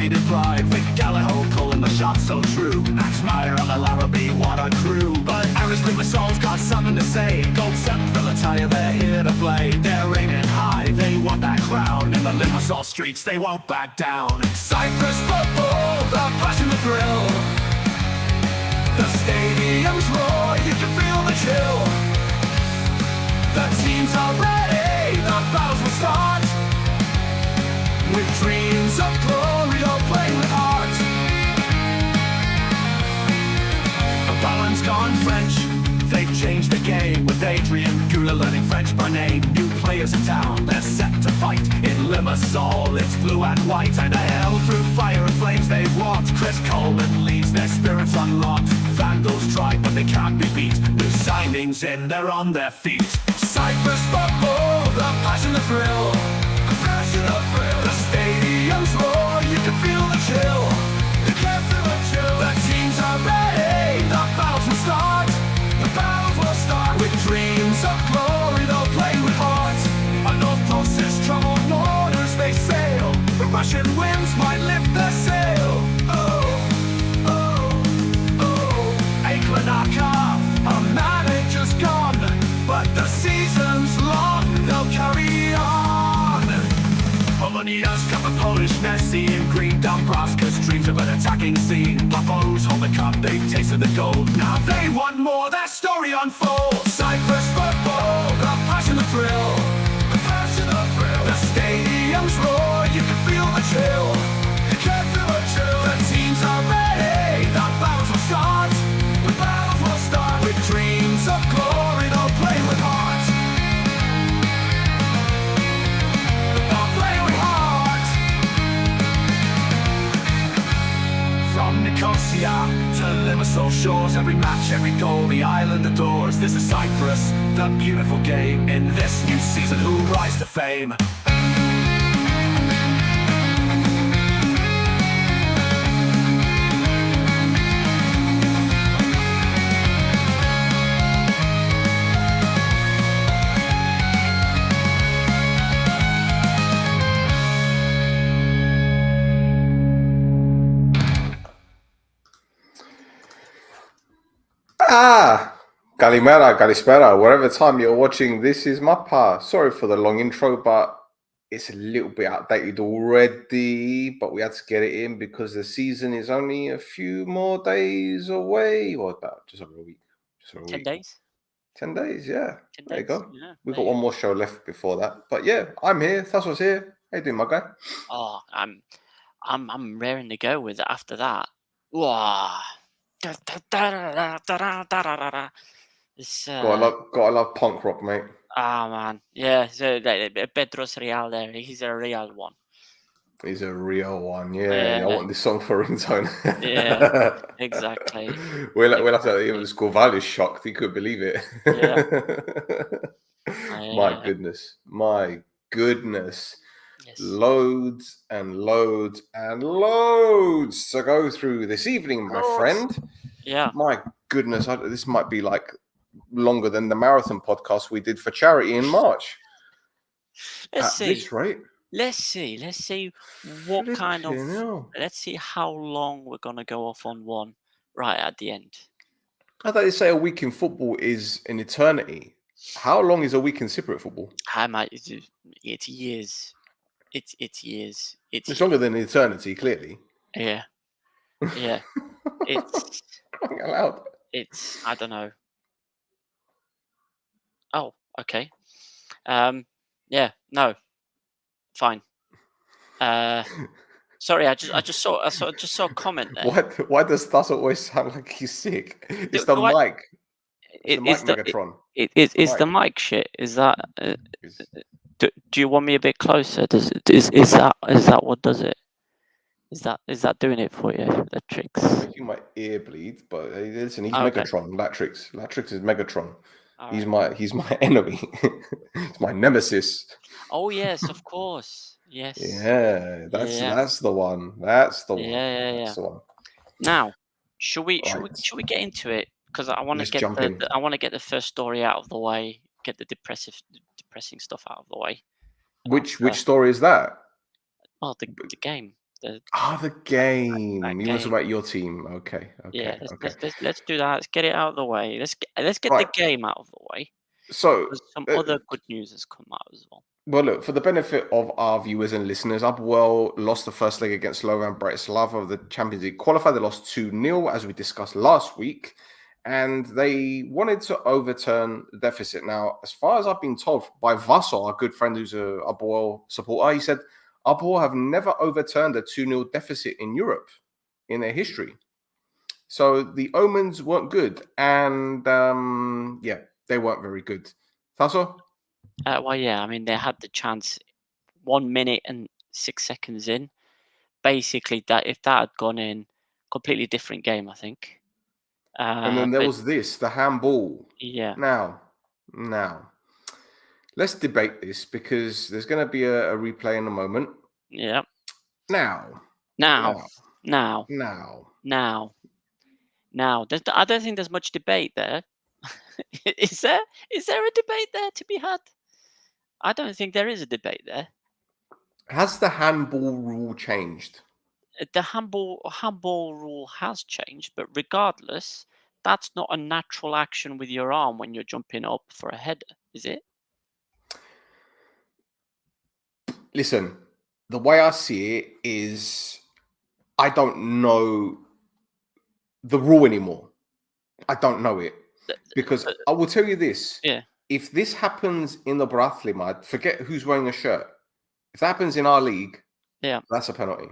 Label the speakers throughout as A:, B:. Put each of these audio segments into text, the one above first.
A: ready to fly, with Gallagher calling the shots so true. Axmeyer on the Larrabee, what a crew. But Irish Limassol's got something to say. Gold 7th Philadelphia, they're here to play. They're aiming high, they want that crown. In the Limassol streets, they won't back down. Cyprus football, the passion, the thrill. The stadium's roar, you can feel the chill. The teams are ready, the battles will start. With dreams of glory, they'll play with heart. The balance gone French, they've changed the game. With Adrian Gula learning French by name. New players in town, they're set to fight. In Limassol, it's blue and white. And hell through fire and flames they've walked. Chris Coleman leads, their spirits unlocked. Vandals try, but they can't be beat. New signings in, they're on their feet. Cyprus football, the passion, the thrill. The passion, the thrill. The stadium's roar, you can feel the chill. You can feel the chill. The teams are ready, the battles will start. The battles will start. With dreams of glory, they'll play with heart. A North closest troubled waters they sail. The Russian winds might lift their sail. Oh, oh, oh. Aiklanaka, our manager's gone. But the season's long, they'll carry on. Omonia's got the Polish Messi in green. Dombrowska's dreams of an attacking scene. Pafos hold the cup, they tasted the gold. Now they want more, their story unfolds. Cyprus football, the passion, the thrill. The passion, the thrill. The stadium's roar, you can feel the chill. You can feel the chill. The teams are ready, the battles will start. The battles will start. With dreams of glory, they'll play with heart. They'll play with heart. From Nicosia to Limassol shores, every match, every goal, the island adores. This is Cyprus, the beautiful game. In this new season, who rise to fame?
B: Kalimera, Kalispera, wherever time you're watching, this is Mappa. Sorry for the long intro, but it's a little bit outdated already, but we had to get it in because the season is only a few more days away. Or about just over a week.
C: 10 days?
B: 10 days, yeah.
C: 10
B: there you
C: days,
B: go.
C: yeah,
B: We've
C: there
B: got
C: you
B: one more show left before that. But yeah, I'm here. Thassos here. How you doing, my guy?
C: Oh, I'm raring to go with it after that. Wow. It's
B: Gotta love punk rock, mate.
C: man, yeah. So Pedro's Real there. He's a real one.
B: He's a real one, yeah. I want this song for ringtone.
C: Yeah, exactly.
B: We'll have to even Scoval is shocked. He couldn't believe it. My goodness.
C: Yes.
B: Loads and loads and loads to go through this evening, my friend.
C: Yeah.
B: My goodness, this might be like longer than the marathon podcast we did for charity in March.
C: Let's see.
B: This rate.
C: Let's see what kind of.
B: Hell.
C: Let's see how long we're gonna go off on one right at the end.
B: I thought they say a week in football is an eternity. How long is a week in Cypriot football?
C: It's years. It's years.
B: It's longer than eternity, clearly.
C: Yeah. Yeah. It's
B: allowed.
C: It's I don't know. Oh, okay. Yeah, no. Fine. Sorry, I just saw a comment there.
B: Why does Thas always sound like he's sick? It's the mic. It's the mic Megatron.
C: It's the mic shit. Is that? Do you want me a bit closer? Is that what does it? Is that doing it for you? Latrix.
B: Making my ear bleed, but listen, he's Megatron. Latrix. Latrix is Megatron. Right. He's my enemy. He's my nemesis.
C: Oh yes, of course. Yes.
B: Yeah, that's the one. That's the one.
C: Yeah.
B: That's the one.
C: Now, should we get into it? Because I want to get the first story out of the way. Get the depressing stuff out of the way.
B: Which story is that?
C: Well, the game.
B: The game.
C: that
B: You want to
C: game.
B: talk about your team? Okay.
C: Yeah,
B: Okay.
C: let's do that. Let's get it out of the way. Let's get the
B: Right.
C: game out of the way.
B: So,
C: Because some
B: uh,
C: other good news has come out as well.
B: well, look, for the benefit of our viewers and listeners, Apoel lost the first leg against Slovan Bratislava of the Champions League qualifier. They lost 2-0, as we discussed last week, and they wanted to overturn the deficit. Now, as far as I've been told by Vaso, our good friend who's a Apoel supporter, he said Apoel have never overturned a 2-0 deficit in Europe in their history. So the omens weren't good, and they weren't very good. Tasso?
C: Well, yeah, I mean, they had the chance 1 minute and 6 seconds in. Basically, that if that had gone in, completely different game, I think.
B: And then there
C: But
B: was the handball.
C: yeah,
B: Now, let's debate this because there's going to be a replay in a moment.
C: yeah.
B: Now.
C: Now, I don't think there's much debate there. Is there? Is there a debate there to be had? I don't think there is a debate there.
B: Has the handball rule changed?
C: The handball rule has changed, but regardless, that's not a natural action with your arm when you're jumping up for a header, is it?
B: Listen, the way I see it is I don't know the rule anymore. I don't know it. Because I will tell you this.
C: Yeah.
B: If this happens in the Brathlima, forget who's wearing a shirt. If that happens in our league,
C: Yeah.
B: that's a penalty.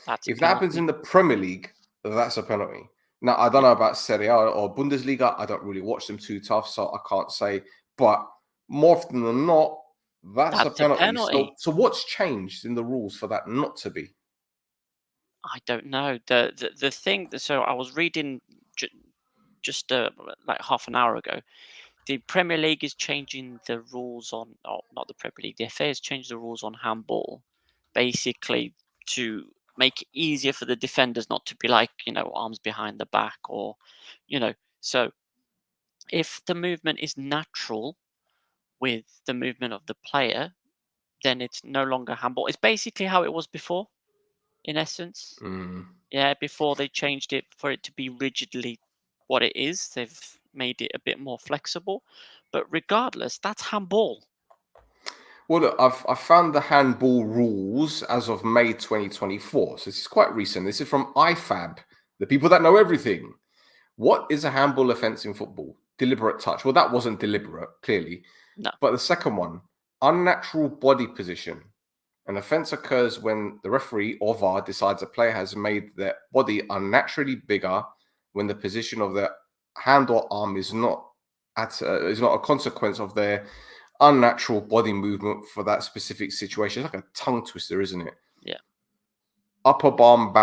C: That's
B: If that happens in the Premier League, that's a penalty. Now, I don't know about Serie A or Bundesliga. I don't really watch them too tough, so I can't say. But more often than not, that's a penalty. So what's changed in the rules for that not to be?
C: I don't know. The thing. So I was reading just like half an hour ago. The Premier League is changing the rules on, not the Premier League. The FA has changed the rules on handball, basically to make it easier for the defenders not to be like, arms behind the back or, so if the movement is natural with the movement of the player, then it's no longer handball. It's basically how it was before, in essence. Yeah, before they changed it for it to be rigidly what it is. They've made it a bit more flexible. But regardless, that's handball.
B: Well, look, I've found the handball rules as of May 2024. So this is quite recent. This is from IFAB, the people that know everything. What is a handball offence in football? Deliberate touch. Well, that wasn't deliberate, clearly.
C: No.
B: But the second one, unnatural body position. An offence occurs when the referee or VAR decides a player has made their body unnaturally bigger when the position of the hand or arm is not a consequence of their unnatural body movement for that specific situation. It's like a tongue twister, isn't it?
C: Yeah.
B: Upper arm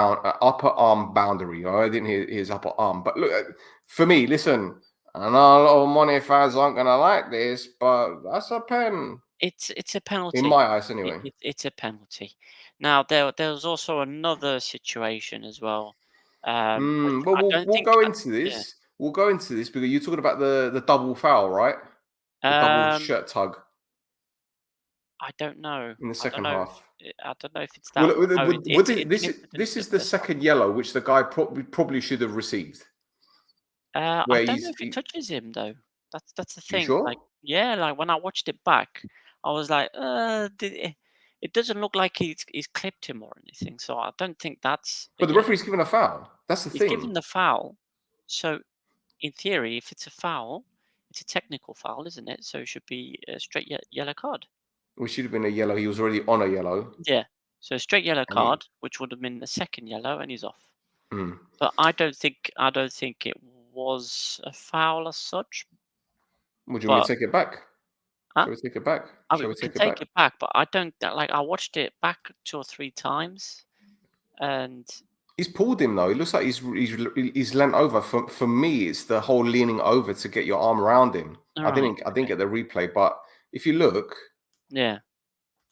B: boundary. I didn't hear his upper arm, but look, for me, listen. I know a lot of Omonia fans aren't going to like this, but that's a pen.
C: It's a penalty.
B: In my eyes, anyway.
C: It's a penalty. Now, there was also another situation as well.
B: Well, we'll go into this. Yeah. We'll go into this because you're talking about the double foul, right? The double shirt tug.
C: I don't know.
B: In the second half.
C: I don't know if it's that.
B: This is the second yellow, which the guy probably should have received.
C: I don't know if it touches him though. That's the thing.
B: You sure?
C: Like, yeah, like when I watched it back, I was like, it doesn't look like he's clipped him or anything. So I don't think that's.
B: But the referee's given a foul. That's the thing.
C: He's given the foul. So, in theory, if it's a foul, it's a technical foul, isn't it? So it should be a straight yellow card.
B: It should have been a yellow. He was already on a yellow.
C: Yeah. So a straight yellow card, which would have been the second yellow, and he's off. But I don't think it was a foul as such.
B: Would you want me to take it back?
C: Huh?
B: Shall we take it back?
C: We can take it back, but I don't like. I watched it back 2 or 3 times, and
B: he's pulled him though. It looks like he's leant over. For me, it's the whole leaning over to get your arm around him. I didn't get the replay, but if you look,
C: yeah,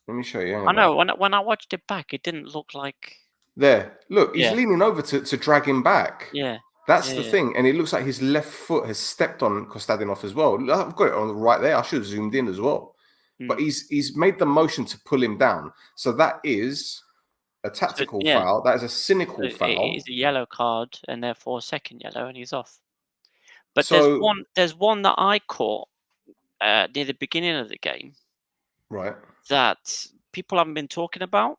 B: let me show you.
C: I know when I watched it back, it didn't look like.
B: There, look, he's leaning over to drag him back.
C: Yeah.
B: That's the thing. And it looks like his left foot has stepped on Kostadinov as well. I've got it on right there. I should have zoomed in as well. But he's made the motion to pull him down. So that is a tactical
C: yeah,
B: foul. That is a cynical
C: it is
B: foul.
C: a yellow card, and therefore a second yellow, and he's off. But
B: So,
C: there's one that I caught near the beginning of the game
B: right.
C: that people haven't been talking about,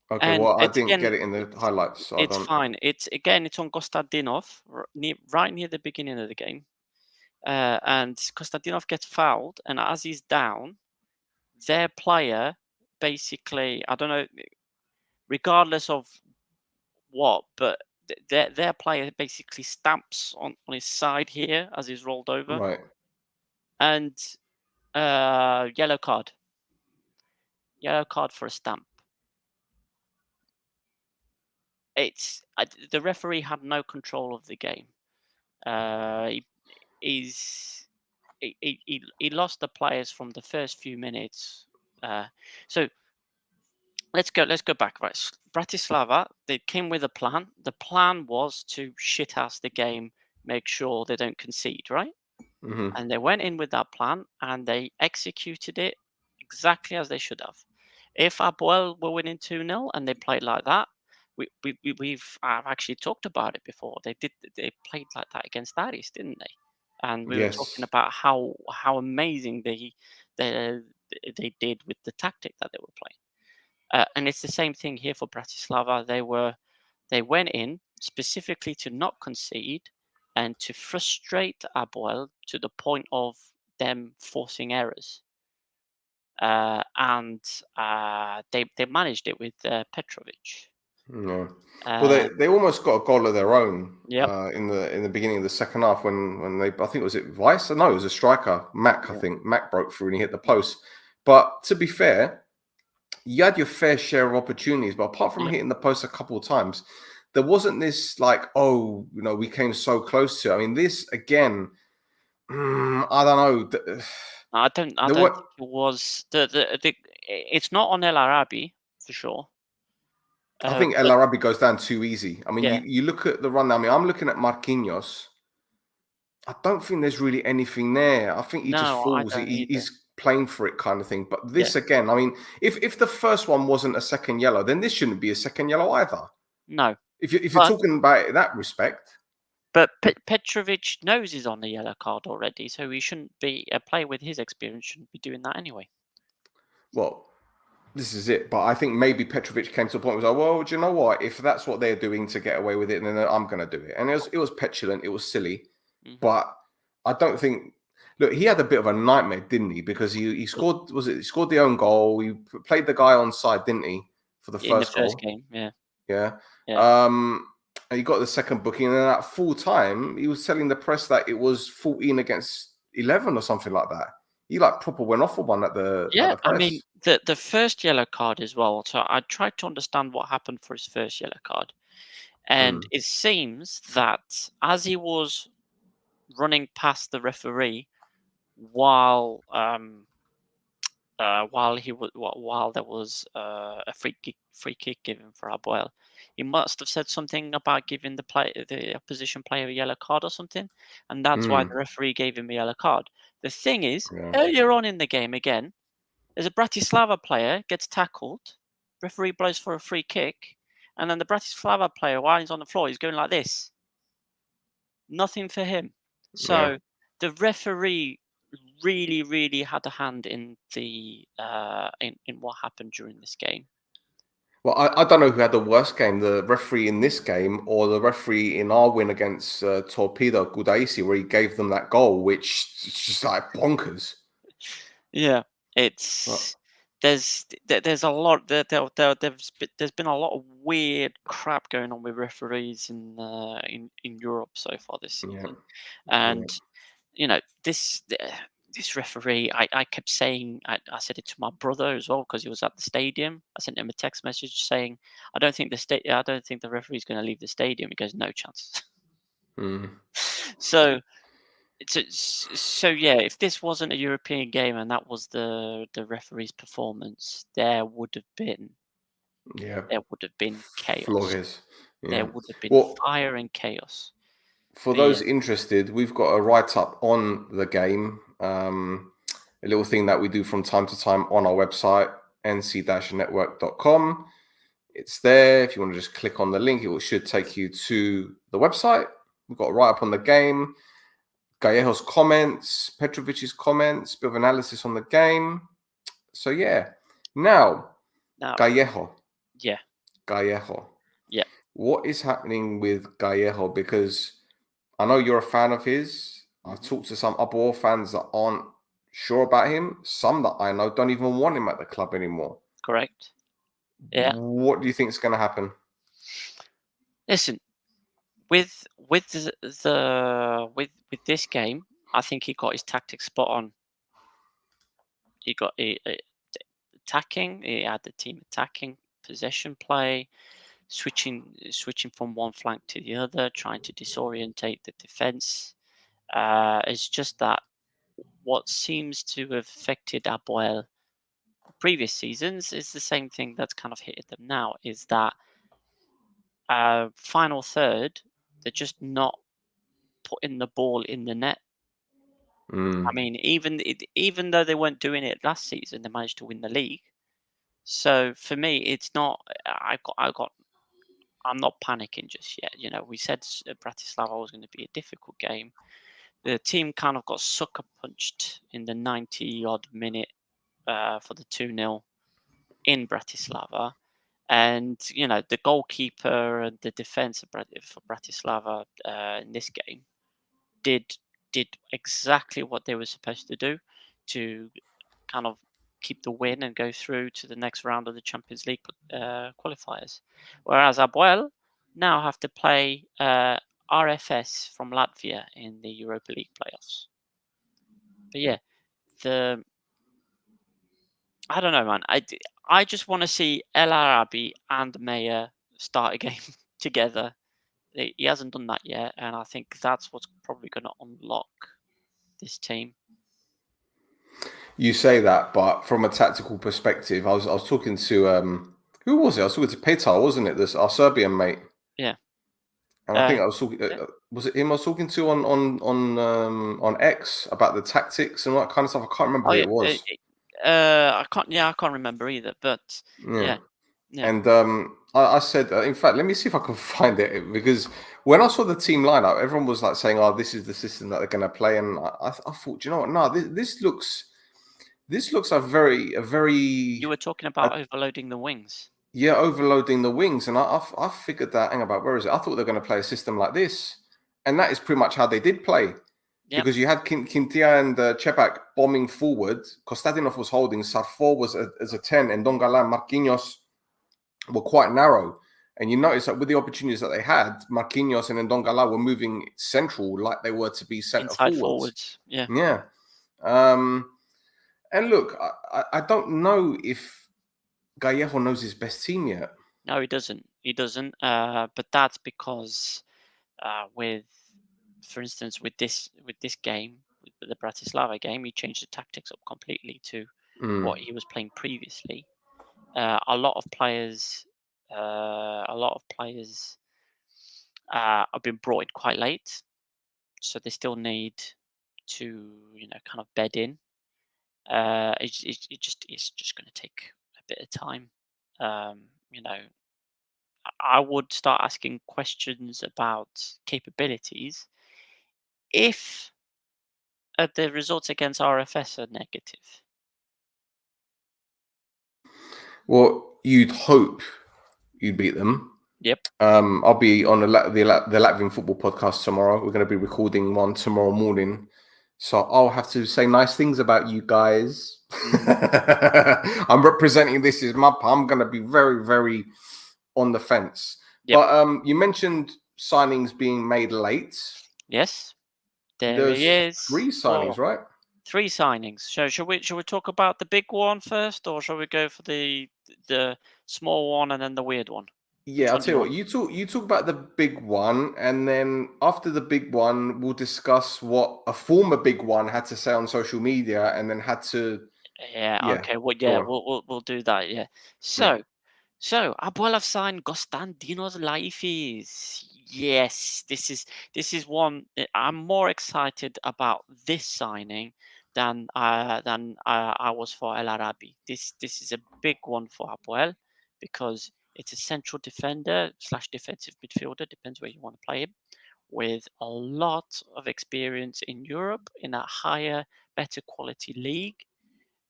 B: Okay,
C: and
B: well, I
C: it's
B: didn't
C: again,
B: get it in the highlights, so I
C: it's
B: don't.
C: fine. It's on Kostadinov, right near the beginning of the game, and Kostadinov gets fouled, and as he's down, their player basically, I don't know, regardless of what, but their player basically stamps on his side here as he's rolled over,
B: Right.
C: and yellow card for a stamp. The referee had no control of the game. He, he's he lost the players from the first few minutes. So let's go back. Right, Bratislava, they came with a plan. The plan was to shithouse the game, make sure they don't concede. Right,
B: Hmm.
C: and they went in with that plan and they executed it exactly as they should have. If Apoel were winning 2-0 and they played like that, I've actually talked about it before. They played like that against Aris, didn't they? And we were talking
B: Yes.
C: about how amazing they they did with the tactic that they were playing. And it's the same thing here for Bratislava. They went in specifically to not concede and to frustrate Apoel to the point of them forcing errors. And they managed it with Petrovic.
B: Yeah. Well,
C: Uh,
B: they almost got a goal of their own
C: yep.
B: in the beginning of the second half when they, I think, was it Weiss? No, it was a striker, Mac. I
C: Yeah.
B: think Mac broke through and he hit the
C: Yeah.
B: post. But to be fair, you had your fair share of opportunities, but apart from
C: Yeah.
B: hitting the post a couple of times, there wasn't this like, oh, we came so close to it. I mean, this again, I don't know.
C: I don't
B: There
C: think
B: were,
C: it was it's not on El Arabi for sure.
B: I think El
C: But
B: Arabi goes down too easy. I mean,
C: yeah,
B: you look at the run. I mean, I'm looking at Marquinhos. I don't think there's really anything there. I think he just
C: no, I
B: falls.
C: don't either.
B: He's playing for it kind of thing. But
C: Yeah,
B: this again, I mean, if the first one wasn't a second yellow, then this shouldn't be a second yellow either.
C: no.
B: If you're
C: But
B: talking about it in that respect,
C: Petrovic knows he's on the yellow card already, so he shouldn't be a player with his experience shouldn't be doing that anyway.
B: well, this is it. But I think maybe Petrovic came to a point where he was like, well, do you know what? If that's what they're doing to get away with it, then I'm going to do it. And it was petulant. It was silly.
C: Hmm.
B: But I don't think. Look, he had a bit of a nightmare, didn't he? Because he scored. He scored the own goal? He played the guy on side, didn't he, for the
C: In the
B: first
C: first
B: goal?
C: game, yeah,
B: Yeah.
C: yeah.
B: And he got the second booking, and then at full time, he was telling the press that it was 14 against 11 or something like that. He like proper went off on one at
C: Yeah,
B: the
C: I mean
B: press.
C: the first yellow card as well. So I tried to understand what happened for his first yellow card, and
B: Mm,
C: it seems that as he was running past the referee while while there was a free kick given for Apoel, he must have said something about giving the opposition player a yellow card or something, and that's why the
B: mm,
C: referee gave him a yellow card. The thing is,
B: yeah.
C: earlier on in the game again, there's a Bratislava player gets tackled, referee blows for a free kick, and then the Bratislava player, while he's on the floor, he's going like this. Nothing for him.
B: Yeah.
C: So the referee really, really had a hand in the in what happened during this game.
B: Well, I don't know who had the worst game, the referee in this game or the referee in our win against Torpedo Kudaisi, where he gave them that goal, which is just like bonkers.
C: Yeah,
B: But,
C: it's there's a lot there's been a lot of weird crap going on with referees in Europe so far this
B: yeah,
C: season,
B: yeah.
C: and this referee, I kept saying, I said it to my brother as well because he was at the stadium. I sent him a text message saying, I don't think the referee's going to leave the stadium. He goes, no chance.
B: Mm,
C: So so yeah, if this wasn't a European game and that was the referee's performance,
B: yeah.
C: there would have been chaos.
B: Flores.
C: There
B: Yeah.
C: would have been
B: Well,
C: fire and chaos.
B: for
C: But yeah,
B: those interested, we've got a write up on the game, a little thing that we do from time to time on our website, nc-network.com. It's there. If you want to just click on the link, it should take you to the website. We've got right up on the game. Gallejo's comments, Petrovic's comments, bit of analysis on the game. So yeah. Now, Gallejo.
C: Yeah.
B: Gallejo.
C: Yeah.
B: What is happening with Gallejo? Because I know you're a fan of his. I've talked to some Apoel fans that aren't sure about him. Some that I know don't even want him at the club anymore.
C: Correct. Yeah.
B: What do you think is going to happen?
C: Listen, with this game, I think he got his tactics spot on. He got attacking. He had the team attacking, possession play, switching from one flank to the other, trying to disorientate the defense. It's just that what seems to have affected Apoel previous seasons is the same thing that's kind of hit them now. Is that final third, they're just not putting the ball in the net. I mean, even though they weren't doing it last season, they managed to win the league. So for me, it's not. I'm not panicking just yet. You know, we said Bratislava was going to be a difficult game. The team kind of got sucker punched in the 90 odd minute for the 2-0 in Bratislava. And, you know, the goalkeeper and the defense for Bratislava in this game did exactly what they were supposed to do to kind of keep the win and go through to the next round of the Champions League qualifiers. Whereas Apoel now have to play RFS from Latvia in the Europa League playoffs. But yeah, I don't know, man. I just want to see El Arabi and Meyer start a game together. He hasn't done that yet, and I think that's what's probably going to unlock this team.
B: You say that, but from a tactical perspective, I was talking to who was it? I was talking to Petar, wasn't it? This our Serbian mate.
C: Yeah.
B: And I think I was talking. Was it him I was talking to on X about the tactics and all that kind of stuff? I can't remember who it was.
C: I can't remember either. But yeah.
B: And I said, in fact, let me see if I can find it, because when I saw the team lineup, everyone was like saying, "Oh, this is the system that they're going to play," and I thought, you know what? No, this looks a very.
C: You were talking about overloading the wings.
B: Yeah, overloading the wings, and I figured that. Hang about, where is it? I thought they're going to play a system like this, and that is pretty much how they did play. Yep. Because you had Quintia and Chepak bombing forward. Kostadinov was holding. Sarfor was as a 10, and Dongalan, Marquinhos were quite narrow. And you notice that with the opportunities that they had, Marquinhos and Ndongala were moving central like they were to be centre forwards.
C: Yeah.
B: Yeah. And look, I don't know if Gallejo knows his best team yet.
C: No, he doesn't. He doesn't. But that's because for instance, with this game, with the Bratislava game, he changed the tactics up completely to what he was playing previously. A lot of players have been brought in quite late, so they still need to, kind of bed in. It's just going to take a bit of time. I would start asking questions about capabilities if the results against RFS are negative.
B: Well, you'd hope you'd beat them.
C: Yep.
B: I'll be on the Latvian football podcast tomorrow. We're going to be recording one tomorrow morning. So I'll have to say nice things about you guys. I'm representing this as Mappa. I'm going to be very, very on the fence. Yep. But you mentioned signings being made late.
C: Yes. There's he is.
B: 3 signings, right?
C: 3 signings. So shall we talk about the big one first, or shall we go for the small one and then the weird one?
B: Yeah, I'll tell you what. You talk about the big one, and then after the big one, we'll discuss what a former big one had to say on social media, and then had to.
C: Yeah. Okay. Well, yeah, we'll do that. Yeah. So Apoel have signed Konstantinos Laifis. Yes, this is one. I'm more excited about this signing than I was for El Arabi. This is a big one for Apoel because It's a central defender / defensive midfielder, depends where you want to play him, with a lot of experience in Europe in a higher, better quality league.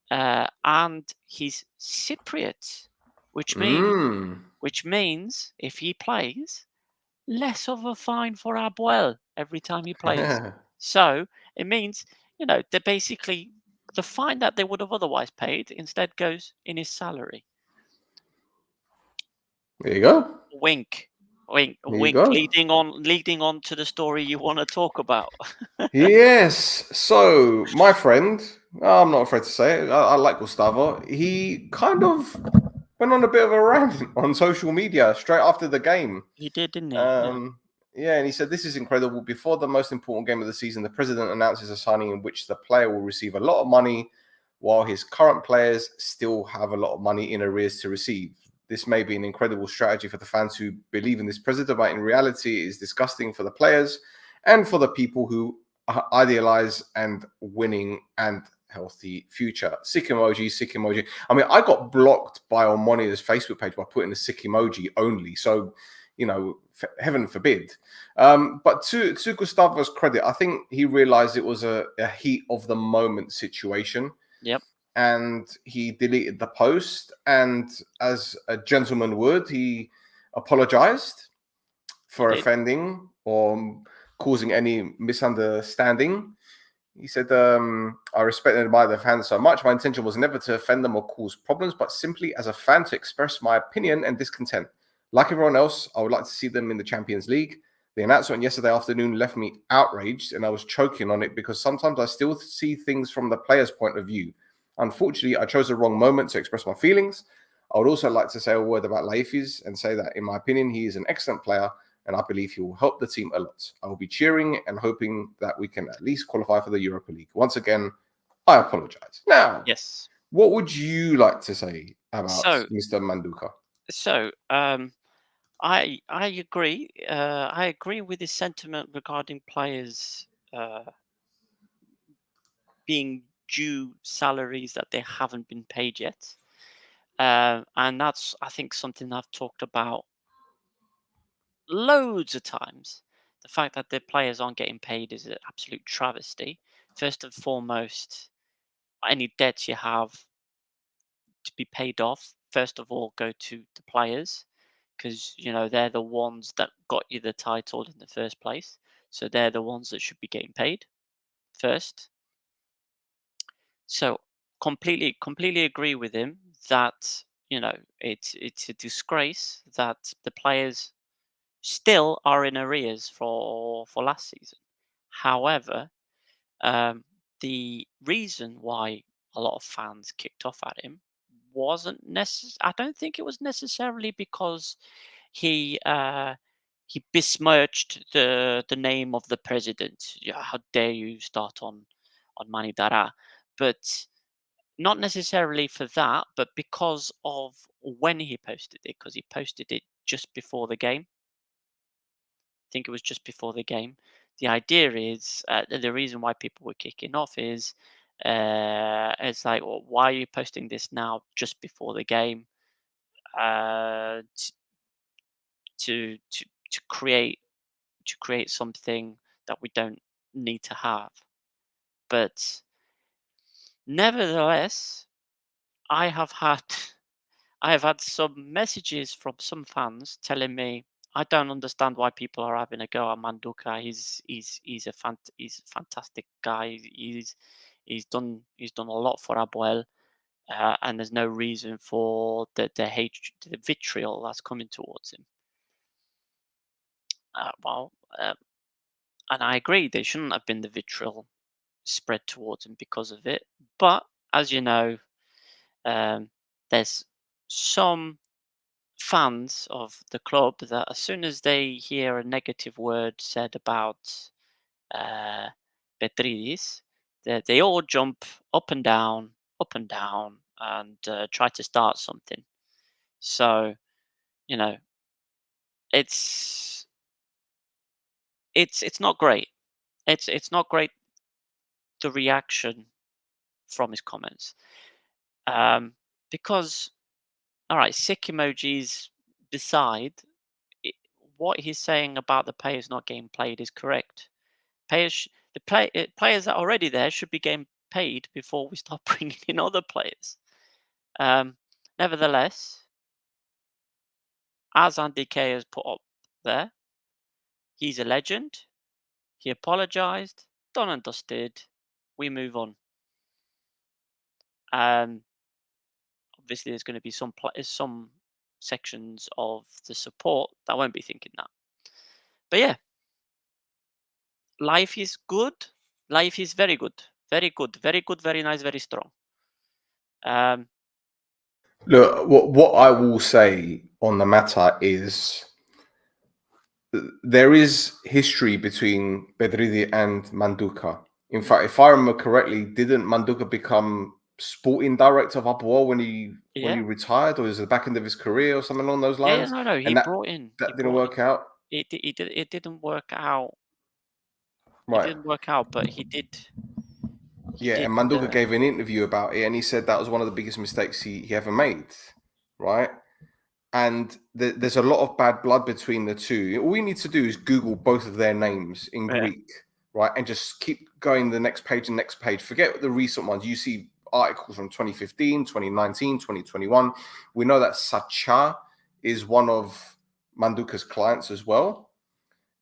C: And he's Cypriot, which means
B: Mm.
C: if he plays, less of a fine for Apoel every time he plays. So it means, they're basically the fine that they would have otherwise paid instead goes in his salary.
B: There you go.
C: Wink, wink,
B: There you
C: wink.
B: go.
C: Leading on to the story you want to talk about.
B: Yes. So, my friend, I'm not afraid to say it, I like Gustavo. He kind of went on a bit of a rant on social media straight after the game.
C: He did, didn't he? Yeah.
B: Yeah, and he said, "This is incredible. Before the most important game of the season, the president announces a signing in which the player will receive a lot of money, while his current players still have a lot of money in arrears to receive. This may be an incredible strategy for the fans who believe in this president, but in reality, it is disgusting for the players and for the people who idealize and winning and healthy future." Sick emoji, sick emoji. I mean, I got blocked by Omonia's Facebook page by putting a sick emoji only. So, heaven forbid. But to Gustavo's credit, I think he realized it was a heat of the moment situation.
C: Yep.
B: And he deleted the post. And as a gentleman would, he apologized for offending or causing any misunderstanding. He said, "I respect and admire the fans so much. My intention was never to offend them or cause problems, but simply as a fan to express my opinion and discontent. Like everyone else, I would like to see them in the Champions League. The announcement yesterday afternoon left me outraged, and I was choking on it because sometimes I still see things from the player's point of view. Unfortunately, I chose the wrong moment to express my feelings. I would also like to say a word about Leifis and say that, in my opinion, he is an excellent player, and I believe he will help the team a lot. I will be cheering and hoping that we can at least qualify for the Europa League. Once again, I apologize." Now,
C: Yes.
B: what would you like to say about
C: So,
B: Mr. Manduca?
C: I agree. I agree with his sentiment regarding players being due salaries that they haven't been paid yet, and that's, I think, something I've talked about loads of times. The fact that the players aren't getting paid is an absolute travesty. First and foremost, any debts you have to be paid off, first of all, go to the players, because they're the ones that got you the title in the first place. So they're the ones that should be getting paid first. So completely agree with him that it's a disgrace that the players still are in arrears for last season. However, the reason why a lot of fans kicked off at him wasn't I don't think it was necessarily because he he besmirched the name of the president. Yeah, how dare you start on Manidara? But not necessarily for that, but because of when he posted it, because he posted it just before the game. I think it was just before the game. The idea is the reason why people were kicking off is it's like, well, why are you posting this now just before the game uh, to to to create something that we don't need to have. But nevertheless, I have had I have had some messages from some fans telling me I don't understand why people are having a go at Manduca. He's a fantastic guy. He's done a lot for Apoel, and there's no reason for the hate, the vitriol that's coming towards him. Well, and I agree, there shouldn't have been the vitriol spread towards him because of it. But as you know, um, there's some fans of the club that as soon as they hear a negative word said about uh, Petridis, they all jump up and down, and try to start something. So you know, it's it's not great. It's not great, the reaction from his comments, because all right, sick emojis, decide what he's saying about the players not getting played is correct. Players that are already there should be getting paid before we start bringing in other players. Nevertheless, as Andy Kay has put up there, he's a legend. He apologised, done and dusted. We move on. Obviously, there's going to be some sections of the support that won't be thinking that. But yeah, life is good. Life is very good, very good, very good, very nice, very strong.
B: Look, what I will say on the matter is there is history between Bedridi and Manduca. In fact, if I remember correctly, didn't Manduca become sporting director of Apoel when he
C: Yeah,
B: retired, or was it the back end of his career or something along those
C: yeah,
B: lines?
C: no. He
B: And that
C: brought in.
B: that didn't work out,
C: It didn't work out. It
B: right?
C: didn't work out, but he did. He
B: Yeah,
C: did.
B: and Manduca gave an interview about it, and he said that was one of the biggest mistakes he ever made, right? And there's a lot of bad blood between the two. All you need to do is Google both of their names in
C: Yeah.
B: Greek, right? And just keep going the next page and next page. Forget the recent ones. You see articles from 2015, 2019, 2021. We know that Sacha is one of Manduca's clients as well.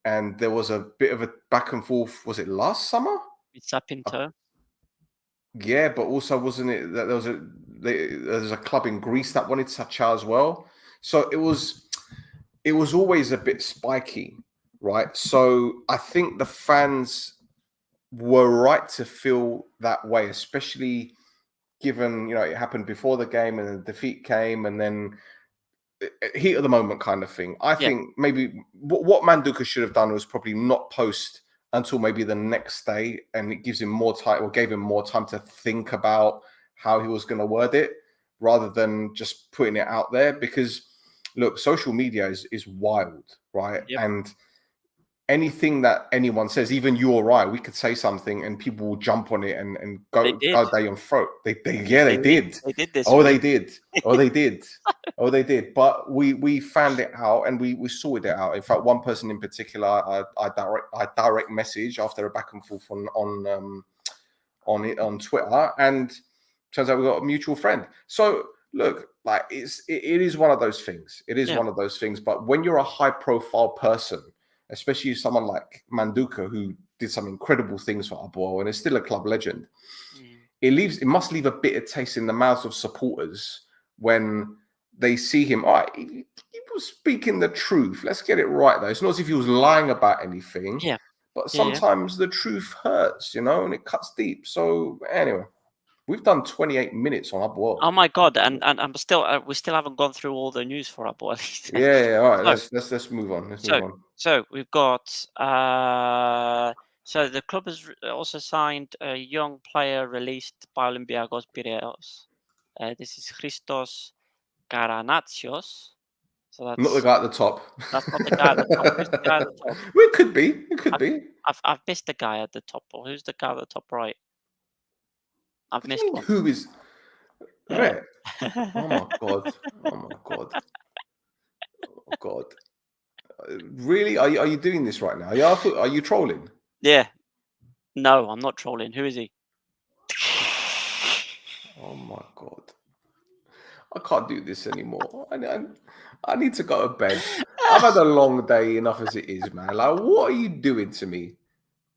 B: And there was a bit of a back and forth. Was it last summer?
C: It's up into.
B: Yeah, but also wasn't it that there was a club in Greece that wanted Sacha as well? So it was always a bit spiky, right? So I think the fans were right to feel that way, especially given it happened before the game and the defeat came, and then heat of the moment kind of thing. I
C: Yeah.
B: think maybe what Manduca should have done was probably not post until maybe the next day, and it gives him more time, or gave him more time to think about how he was going to word it, rather than just putting it out there. Because look, social media is wild, right?
C: Yep.
B: And anything that anyone says, even you or I, we could say something and people will jump on it and
C: They
B: go
C: did.
B: down and throat. They
C: They
B: did.
C: They did this
B: Oh,
C: week.
B: they did. Oh, they did. Oh, they did. But we found it out and we sorted it out. In fact, one person in particular, I direct message after a back and forth on Twitter, and turns out we got a mutual friend. So look, like it is one of those things. It is
C: Yeah.
B: one of those things. But when you're a high profile person, especially someone like Manduca, who did some incredible things for Apoel and is still a club legend, it must leave a bitter taste in the mouths of supporters when they see him. All right, he was speaking the truth. Let's get it right, though. It's not as if he was lying about anything.
C: Yeah.
B: But
C: Yeah.
B: sometimes the truth hurts, and it cuts deep. So anyway, we've done 28 minutes on Apoel.
C: Oh my god! And I'm still we still haven't gone through all the news for Apoel.
B: Yeah. All right, let's move on. Let's move on.
C: So we've got so the club has also signed a young player released by Olympiacos Piraeus. This is Christos Karanatsios. So
B: Not the
C: that's
B: guy at the top.
C: not the guy at the top. Who's the guy at the top?
B: Well, it could be. It could be.
C: I've missed the guy at the top. Or who's the guy at the top right? I've
B: What do
C: missed
B: you mean,
C: one.
B: who is? Right. Oh my god. Oh my god. Oh god. Really? Are you doing this right now? Are you trolling?
C: Yeah. No, I'm not trolling. Who is he?
B: Oh my god. I can't do this anymore. I need to go to bed. I've had a long day enough as it is, man. Like, what are you doing to me?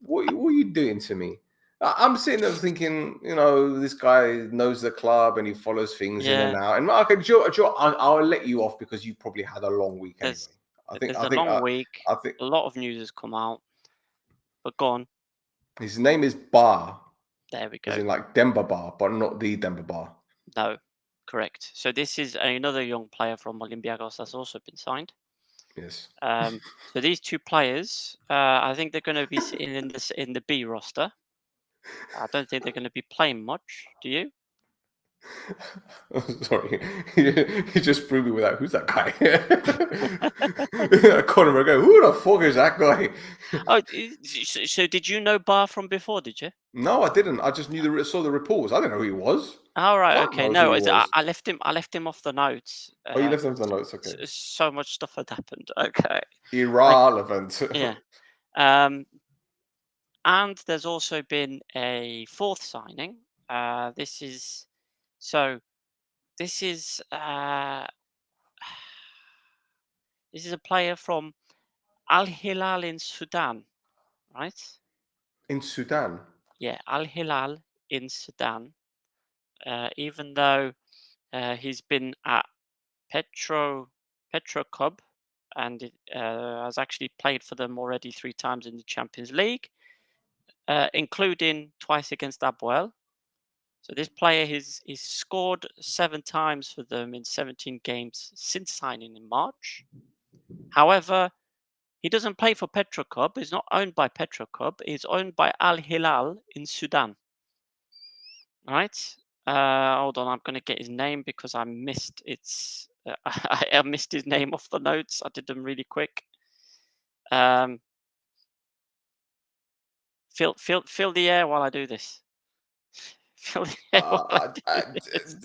B: What are you doing to me? I'm sitting there thinking, this guy knows the club and he follows things in and
C: Yeah.
B: out. And okay, Joe, I'll let you off because you probably had a long week anyway.
C: There's a long week.
B: I think
C: A lot of news has come out. But go on.
B: his name is Bar,
C: There we go.
B: as in like Denver Bar, but not the Denver Bar.
C: No, correct. So this is another young player from Olympiacos that's also been signed.
B: Yes.
C: So these two players, I think they're going to be sitting in the B roster. I don't think they're going to be playing much. Do you?
B: Sorry, he just threw me with that. Who's that guy? Conor McGregor. Who the fuck is that guy?
C: Oh, so did you know Bar from before? Did you?
B: No, I didn't. I just saw the reports. I didn't know who he was.
C: All right.
B: Fuck
C: Okay.
B: knows who
C: No,
B: he was.
C: I left him. I left him off the notes.
B: Oh, you left them to the notes. Okay,
C: So much stuff had happened. Okay. Like,
B: irrelevant.
C: yeah. Um, and there's also been a fourth signing. This is so. This is this is a player from Al Hilal in Sudan, right?
B: In Sudan.
C: Yeah, Al Hilal in Sudan. Even though he's been at Petro Club and has actually played for them already 3 times in the Champions League, including twice against Apoel. So this player he's scored 7 times for them in 17 games since signing in March. However, he doesn't play for Petro Club. He's not owned by Petro Club. He's owned by Al Hilal in Sudan. All right. Hold on. I'm going to get his name because I missed I missed his name off the notes. I did them really quick. Fill the air while I do this. Fill the air while I do this.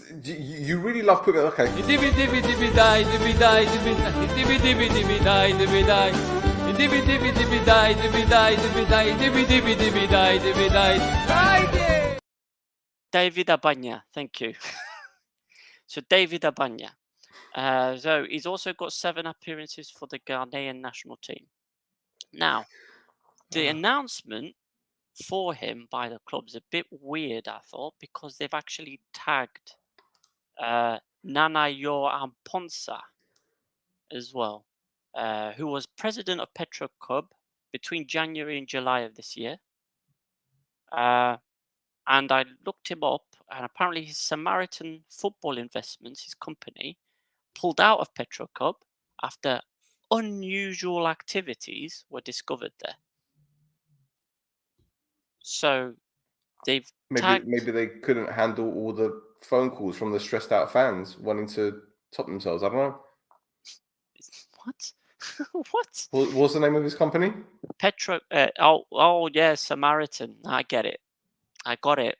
B: You really love putting. Okay.
C: David Abanya. Thank you. So David Abanya. So he's also got 7 appearances for the Ghanaian national team. Now, the announcement for him by the club's a bit weird, I thought, because they've actually tagged Nanayo Amponsa as well, who was president of Petro Club between January and July of this year. And I looked him up, and apparently his Samaritan Football Investments, his company, pulled out of Petro Club after unusual activities were discovered there. So they've tagged.
B: Maybe they couldn't handle all the phone calls from the stressed out fans wanting to top themselves. I don't know.
C: What? What?
B: What's the name of his company?
C: Petro. Oh yeah, Samaritan. I get it. I got it.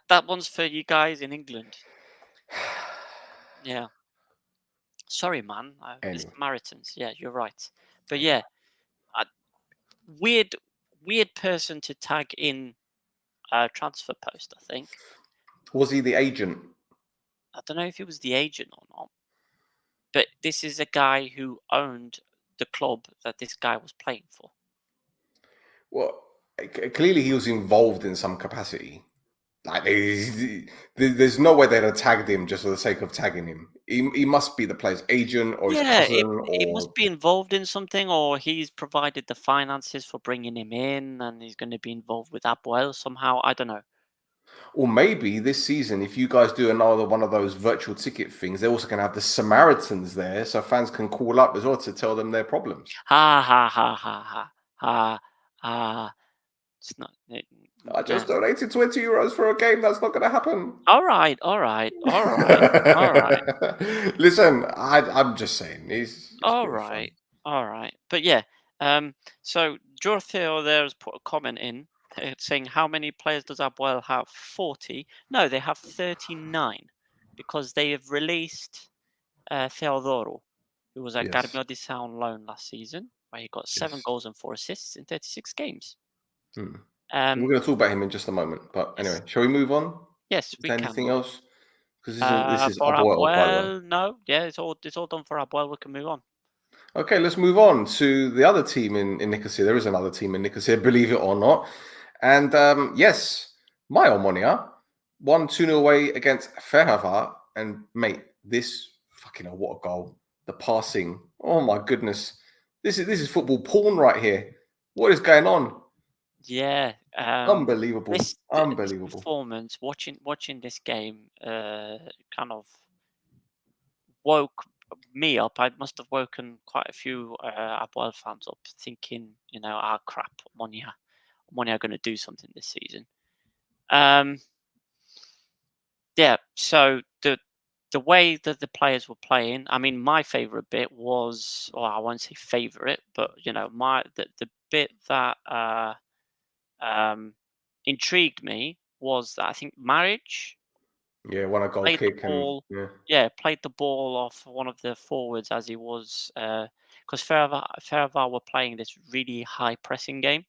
C: That one's for you guys in England. Yeah. Sorry, man. It's
B: Anyway.
C: Samaritans. Yeah, you're right. But yeah, weird person to tag in a transfer post, I think.
B: Was he the agent?
C: I don't know if he was the agent or not. But this is a guy who owned the club that this guy was playing for.
B: Well, clearly he was involved in some capacity. Like, there's no way they'd have tagged him just for the sake of tagging him. He must be the player's agent or his cousin.
C: It must be involved in something, or he's provided the finances for bringing him in, and he's going to be involved with Apoel somehow. I don't know.
B: Or maybe this season, if you guys do another one of those virtual ticket things, they're also going to have the Samaritans there, so fans can call up as well to tell them their problems.
C: Ha ha ha ha ha ha ha. It's not.
B: I just donated €20 for a game. That's not going to happen.
C: All right.
B: Listen, I'm just saying. He's
C: All right. But yeah. So Jortheo there has put a comment in saying, how many players does Apoel have? 40. No, they have 39 because they have released Theodoro, who was at Garmio de Sá on loan last season, where he got 7 goals and 4 assists in 36 games.
B: We're going to talk about him in just a moment. But anyway, shall we move on?
C: Yes, we can.
B: Anything else? Because this is
C: for
B: Apoel, by the way.
C: Apoel, no. Yeah, it's all done for Apoel. We can move on.
B: Okay, let's move on to the other team in Nicosia. There is another team in Nicosia, believe it or not. And yes, my Omonia won 2-0 away against Ferhava. And mate, this fucking what a goal. The passing. Oh my goodness. This is football porn right here. What is going on?
C: Yeah.
B: Unbelievable. Unbelievable.
C: This performance, watching this game kind of woke me up. I must have woken quite a few Apoel fans up thinking, crap, Omonia are going to do something this season. Yeah. So the way that the players were playing, I mean, my favorite bit was, well, I won't say favorite, but the bit that um, intrigued me was that I think Marriage
B: Yeah, won a goal
C: played the
B: kick and
C: ball.
B: yeah.
C: Yeah, played the ball off one of the forwards as he was, because Feraval were playing this really high pressing game,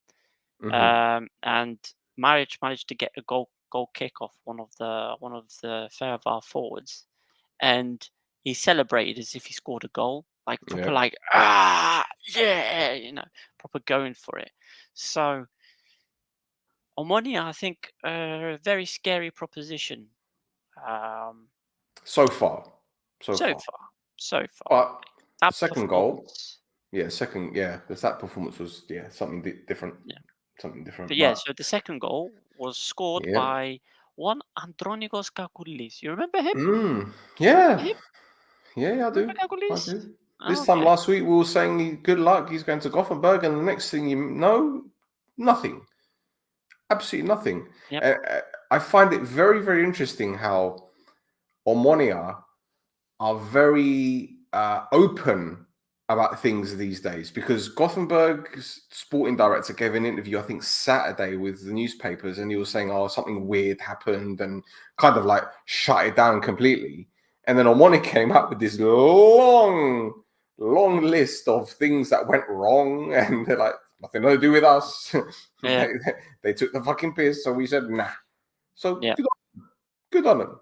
B: Hmm.
C: and Marriage managed to get a goal kick off one of the Feraval forwards, and he celebrated as if he scored a goal, like proper,
B: Yeah.
C: like yeah, proper going for it. So Omonia, I think, a very scary proposition. Um,
B: So far. So
C: so
B: far.
C: far, so far,
B: But
C: that
B: second goal,
C: performance,
B: because that performance was something different.
C: yeah.
B: Something different.
C: But yeah,
B: But
C: so the second goal was scored
B: yeah.
C: by one Andronikos Kakoulis. You remember him?
B: Mm,
C: Remember
B: yeah.
C: him?
B: Yeah, I
C: Remember
B: do. I
C: Kakoulis?
B: do.
C: Oh,
B: This time
C: okay.
B: last week, we were saying good luck. He's going to Gothenburg, and the next thing you know, nothing. Absolutely nothing.
C: Yep.
B: I find it very, very interesting how Omonia are very open about things these days because Gothenburg's sporting director gave an interview, I think, Saturday with the newspapers, and he was saying, "Oh, something weird happened," and kind of like shut it down completely. And then Omonia came up with this long, long list of things that went wrong, and they're like, "Nothing to do with us."
C: Yeah.
B: they took the fucking piss, so we said, "Nah." So
C: Yeah.
B: good on them.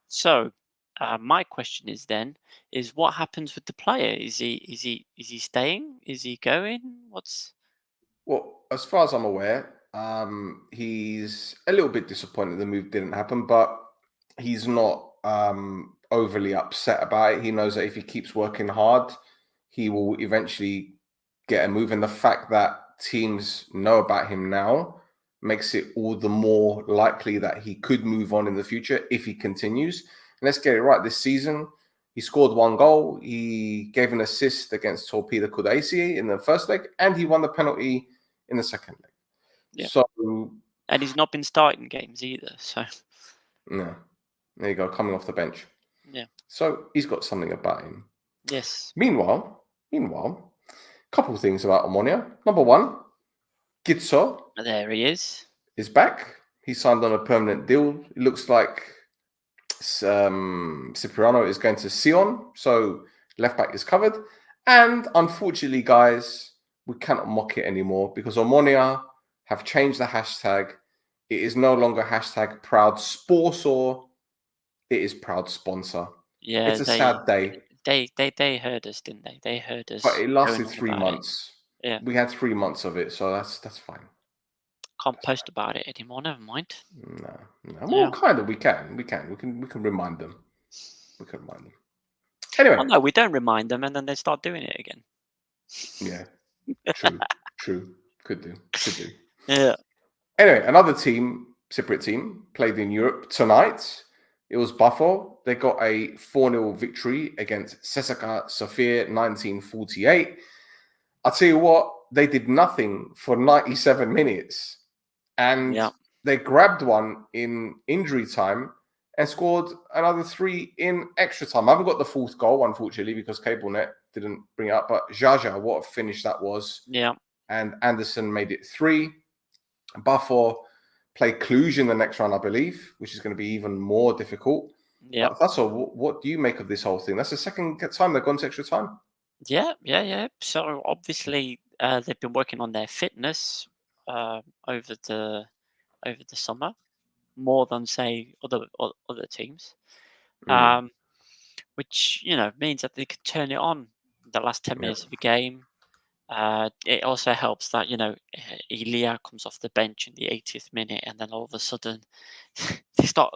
C: So, my question is then, is what happens with the player? Is he staying? Is he going? What's
B: Well, as far as I'm aware, he's a little bit disappointed the move didn't happen, but he's not overly upset about it. He knows that if he keeps working hard, he will eventually get a move. And the fact that teams know about him now makes it all the more likely that he could move on in the future if he continues. And let's get it right. This season, he scored one goal. He gave an assist against Torpedo Kudaisi in the first leg, and he won the penalty in the second leg.
C: yeah?
B: So,
C: And he's not been starting games either. So
B: no, there you go, coming off the bench.
C: yeah.
B: So he's got something about him.
C: Yes.
B: Meanwhile, couple of things about Omonia. Number one, Gitso
C: There he is.
B: is back. He signed on a permanent deal. It looks like Cipriano is going to Sion, so left back is covered. And unfortunately, guys, we cannot mock it anymore because Omonia have changed the hashtag. It is no longer hashtag proud sponsor. It is proud sponsor.
C: Yeah,
B: It's a sad day,
C: they heard us, didn't they? They heard
B: but
C: us
B: it
C: going
B: lasted
C: on
B: 3
C: about it.
B: months.
C: Yeah.
B: We had 3 months of it, so that's fine.
C: Can't
B: That's
C: post about it anymore. Never mind.
B: fine. No. Well,
C: Yeah.
B: kind of. We can remind them. We can remind them. Anyway,
C: Oh no, we don't remind them, and then they start doing it again.
B: yeah, true. Could do.
C: Yeah.
B: Anyway, another team, Cypriot team, played in Europe tonight. It was Buffalo. They got a 4-0 victory against Sesaka Sofia 1948. I'll tell you what, they did nothing for 97 minutes. And
C: Yeah.
B: they grabbed one in injury time and scored another 3 in extra time. I haven't got the fourth goal, unfortunately, because CableNet didn't bring it up. But Jaja, what a finish that was.
C: Yeah.
B: And Anderson made it 3. Buffalo play Cluj in the next round, I believe, which is going to be even more difficult.
C: Yeah.
B: But that's all. What do you make of this whole thing? That's the second time they've gone to extra time.
C: Yeah. So obviously, they've been working on their fitness over the summer more than say other teams,
B: Mm,
C: um, which means that they could turn it on the last 10 minutes
B: yeah.
C: of a game. It also helps that Elia comes off the bench in the 80th minute, and then all of a sudden they start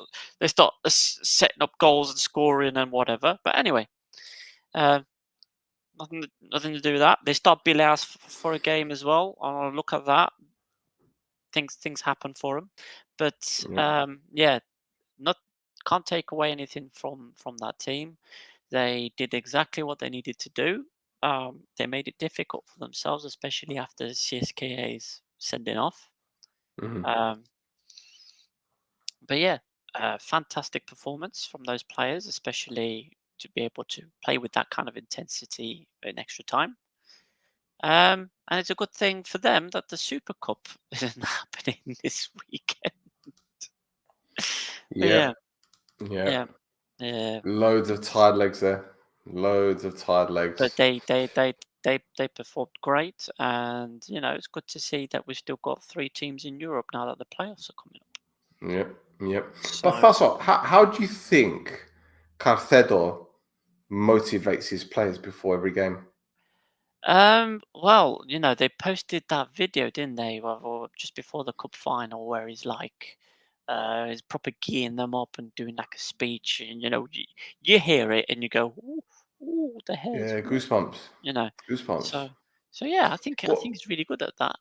C: setting up goals and scoring and whatever. But anyway, uh, nothing to do with that. They start Bilas for a game as well. I'll look at that. Things happen for them, but
B: Yeah.
C: yeah, not can't take away anything from that team. They did exactly what they needed to do. They made it difficult for themselves, especially after CSKA's sending off.
B: Mhm.
C: Um, but yeah, fantastic performance from those players, especially to be able to play with that kind of intensity in extra time. And it's a good thing for them that the Super Cup isn't happening this weekend. But
B: Yep. Yep.
C: yeah, yeah.
B: Loads of tired legs there. Loads of tired
C: But
B: legs.
C: they performed great, and it's good to see that we've still got 3 teams in Europe now that the playoffs are coming up.
B: Yep. Yep. But
C: So,
B: Thassos, how do you think Carcedo motivates his players before every game?
C: well, they posted that video, didn't they, or just before the cup final, where he's like, he's proper geeing them up and doing like a speech, and you hear it and you go, ooh, ooh, the hairs,
B: Yeah, goosebumps.
C: you know.
B: Goosebumps.
C: So, so yeah, I think
B: Well,
C: he's really good at that.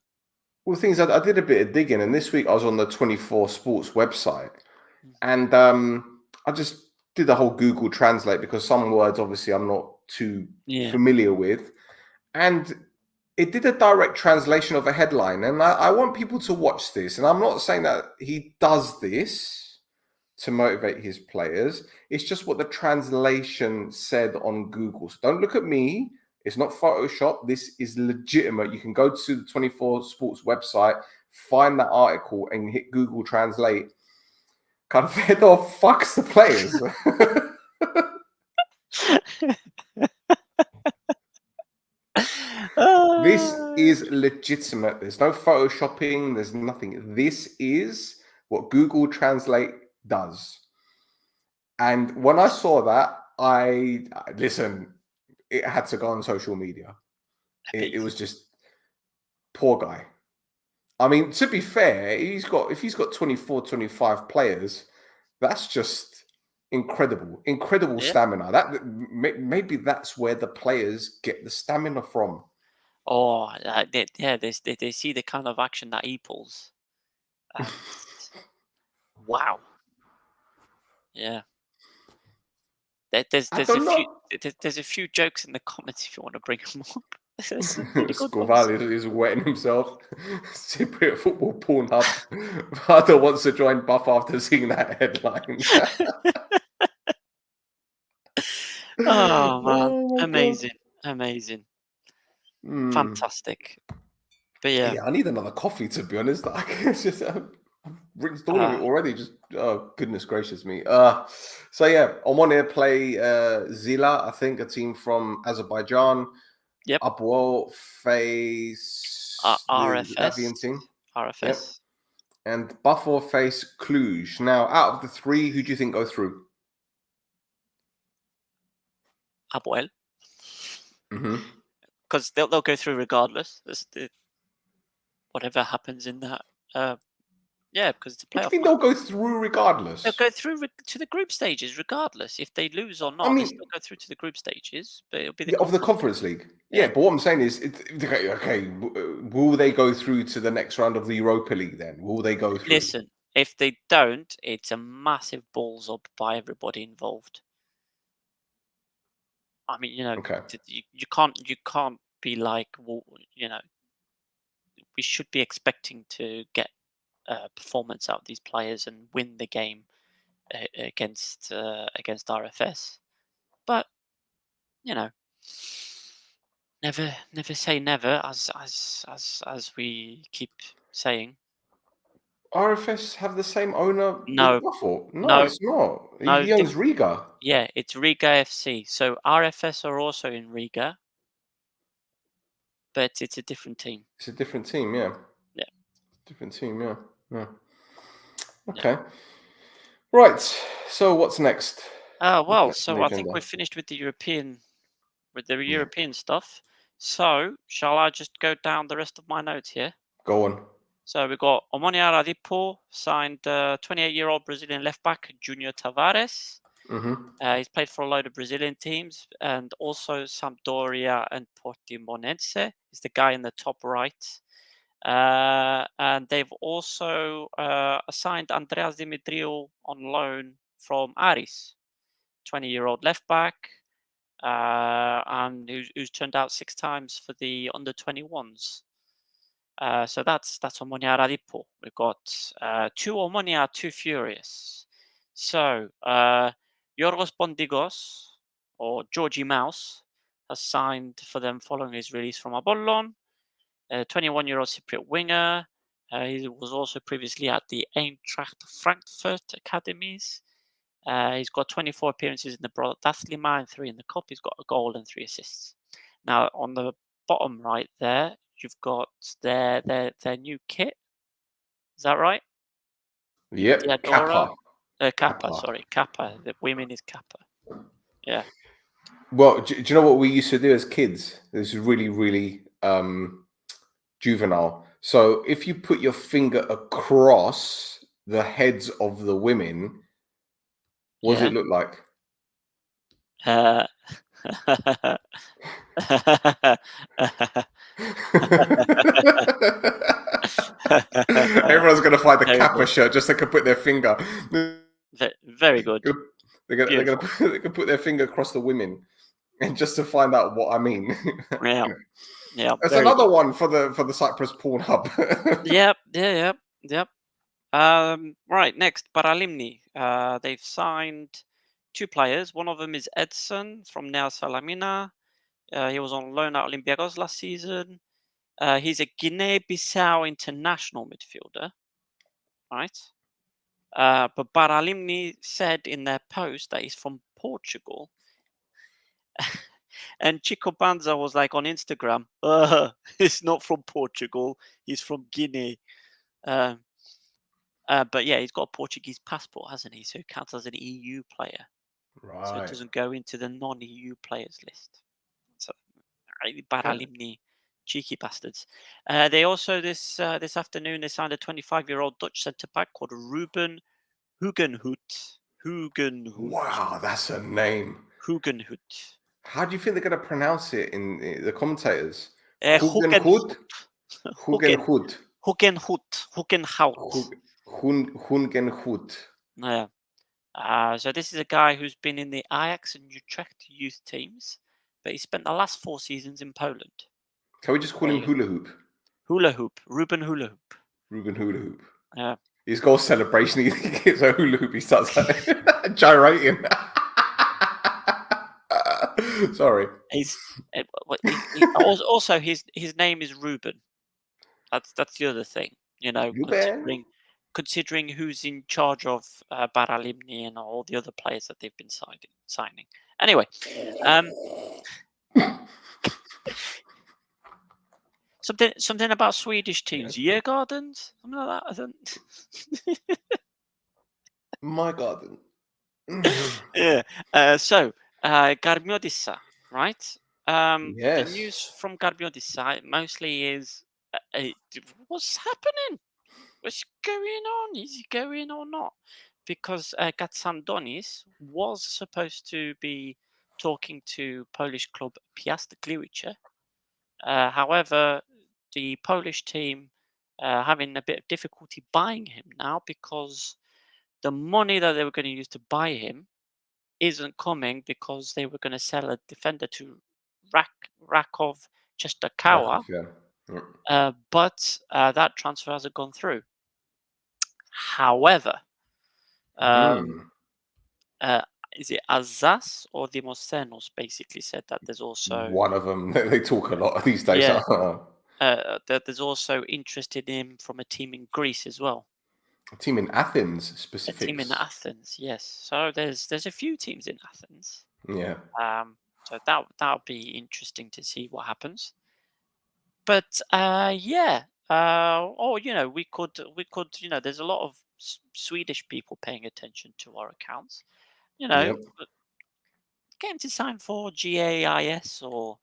B: well, the thing is, I did a bit of digging, and this week I was on the 24 Sports website,
C: Mm.
B: and I just did the whole Google Translate because some words, obviously, I'm not too
C: Yeah,
B: familiar with, and it did a direct translation of a headline. And I want people to watch this, and I'm not saying that he does this to motivate his players. It's just what the translation said on Google. So don't look at me. It's not Photoshop. This is legitimate. You can go to the 24 Sports website, find that article, and hit Google Translate. Carvedo fucks the players. This
C: Ah,
B: is legitimate. There's no photoshopping. There's nothing. This is what Google Translate does. And when I saw that, I listen. It had to go on social media. It
C: amazing.
B: was just poor guy. I mean, to be fair, if he's got 24, 25 players, that's just incredible
C: Yeah.
B: stamina. That maybe that's where the players get the stamina from.
C: Oh, they see the kind of action that he pulls, and wow, yeah. There's
B: I
C: there's a
B: don't
C: few
B: know.
C: there's a few jokes in the comments if you want to bring them up. There's some really good ones.
B: Scoval is wetting himself. Cypriot football porn hub. Father wants to join Buff after seeing that headline.
C: Oh man,
B: Oh my god.
C: amazing, amazing,
B: Hmm.
C: fantastic. But yeah,
B: Yeah, I need another coffee to be honest. It's just I've rinsed all of it
C: uh,
B: already. Just oh goodness gracious me. So yeah, Omonia play Zila, I think a team from Azerbaijan.
C: yep,
B: Apoel face the
C: RFS,
B: Latvian team. Yep.
C: RFS,
B: And Pafos face Cluj. Now, out of the 3, who do you think go through?
C: Apoel,
B: Mm-hmm.
C: because they'll go through regardless. Whatever happens in that, yeah, because it's a
B: What do
C: playoff
B: you mean
C: match.
B: they'll go through
C: They'll
B: regardless?
C: go through to the group stages regardless. If they lose or
B: I
C: not, they
B: mean,
C: still go through to the group stages, but it'll be the
B: yeah, of the
C: conference league.
B: Conference League. Yeah,
C: Yeah.
B: but what I'm saying is, okay, will they go through to the next round of the Europa League then? Will they go through?
C: Listen, if they don't, it's a massive balls up by everybody involved. I mean,
B: Okay.
C: you can't be like, well, we should be expecting to get performance out of these players and win the game against RFS. But you know, never say never, as we keep saying.
B: RFS have the same owner with
C: No,
B: Buffalo? No,
C: no,
B: it's not.
C: no.
B: He owns Riga.
C: Yeah, it's Riga FC. So RFS are also in Riga, but it's a different team.
B: It's a different team, yeah.
C: Yeah,
B: Different team, yeah. Yeah.
C: yeah.
B: Okay. Right. So what's next? What's
C: Well,
B: next on
C: so
B: the
C: I think
B: agenda?
C: we're finished with the
B: Yeah.
C: European stuff. So shall I just go down the rest of my notes here?
B: Go on.
C: So we've got Omonia Radipo signed 28-year-old Brazilian left back Junior Tavares.
B: Mm-hmm.
C: He's played for a load of Brazilian teams and also Sampdoria and Portimonense. He's the guy in the top right. And they've also assigned Andreas Dimitriou on loan from Aris, 20-year-old left back, and who's turned out 6 times for the under 21s. So that's Omonia Radipo. We've got 2 Omonia, 2 Furious. So, Yorgos Bondigos, or Georgie Mouse, has signed for them following his release from Apollon. 21-year-old Cypriot winger. He was also previously at the Eintracht Frankfurt academies. He's got 24 appearances in the Brodatlima and 3 in the Cup. He's got a goal and 3 assists. Now, on the bottom right there, you've got their new kit. Is that right?
B: Yep.
C: Diadora.
B: Kappa.
C: Kappa, sorry. Kappa. The women is Kappa. Yeah.
B: Well, do you know what we used to do as kids? This is really, really juvenile. So if you put your finger across the heads of the women, what does
C: Yeah.
B: it look like? Everyone's gonna find the
C: Very
B: Kappa
C: good.
B: shirt just so they can put their finger.
C: Very good.
B: They're gonna
C: Beautiful.
B: they can put their finger across the women, and just to find out what I mean.
C: Yeah. Yeah.
B: That's
C: Very
B: another
C: good.
B: one for the Cyprus porn hub.
C: Yep. Yep. Right. Next, Paralimni. They've signed 2 players. One of them is Edson from Nea Salamina. He was on loan at Olympiacos last season. He's a Guinea-Bissau international midfielder, right? But Paralimni said in their post that he's from Portugal. And Chico Banza was like on Instagram, he's not from Portugal, he's from Guinea. But yeah, he's got a Portuguese passport, hasn't he? So he counts as an EU player. So it
B: Right.
C: doesn't go into the non-EU players list. So
B: Okay.
C: Paralimni, cheeky bastards. They also this afternoon they signed a 25-year-old Dutch centre back called Ruben Hugenhout.
B: Wow, that's a name.
C: Hugenhout.
B: How do you think they're going to pronounce it in the commentators?
C: Hugenhout.
B: Hugenhout.
C: Hugenhout.
B: Hugenhout.
C: Yeah. So this is a guy who's been in the Ajax and Utrecht youth teams, but he spent the last 4 seasons in Poland.
B: Can we just call him Hula Hoop?
C: Hula hoop. Ruben Hula hoop.
B: Ruben Hula Hoop.
C: Yeah.
B: His goal celebration, he gets a hula hoop, he starts like, gyrating. Sorry.
C: Also his name is Ruben. That's the other thing, considering who's in charge of Paralimni and all the other players that they've been signing. Anyway, something about Swedish teams, Year Gardens, something like that. I think.
B: My garden.
C: Yeah. So Garbiodissa, right? The news
B: Yes.
C: from Garbiodissa mostly is what's happening? What's going on? Is he going or not? Because Gatsandonis was supposed to be talking to Polish club Piast Gliwice. However, the Polish team having a bit of difficulty buying him now because the money that they were going to use to buy him isn't coming because they were going to sell a defender to Rakov Czestochowa,
B: Yeah.
C: but that transfer hasn't gone through. However, is it Azaz or Dimosenos basically said that there's also
B: one of them. They talk a lot these days.
C: Yeah. That there's also interest in him from a team in Greece as well.
B: A team in Athens,
C: A
B: specifics.
C: team in Athens, yes. So there's a few teams in Athens.
B: Yeah.
C: So that'll be interesting to see what happens. But yeah. We could. There's a lot of Swedish people paying attention to our accounts.
B: Yep.
C: Getting to sign for GAIS or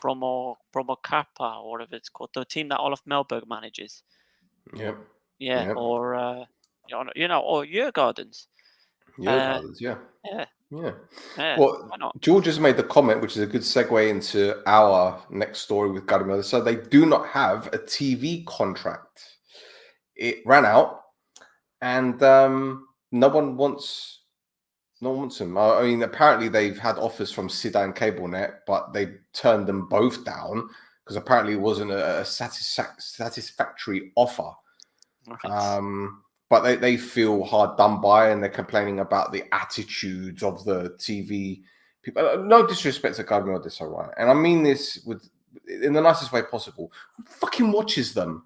C: Promo Kappa or whatever it's called, the team that Olaf Melberg manages.
B: Yep.
C: Yeah,
B: Yep.
C: or or Year Gardens.
B: Year Gardens, yeah.
C: Yeah.
B: Yeah. Well,
C: why not?
B: George has made the comment, which is a good segue into our next story with Garmel. So they do not have a TV contract. It ran out, and no one wants him. I mean, apparently they've had offers from SIDA and CableNet, but they turned them both down because apparently it wasn't a satisfactory offer.
C: Right.
B: but they feel hard done by, and they're complaining about the attitudes of the TV people. No disrespect to Gabriel, all right, and I mean this in the nicest way possible. Who fucking watches them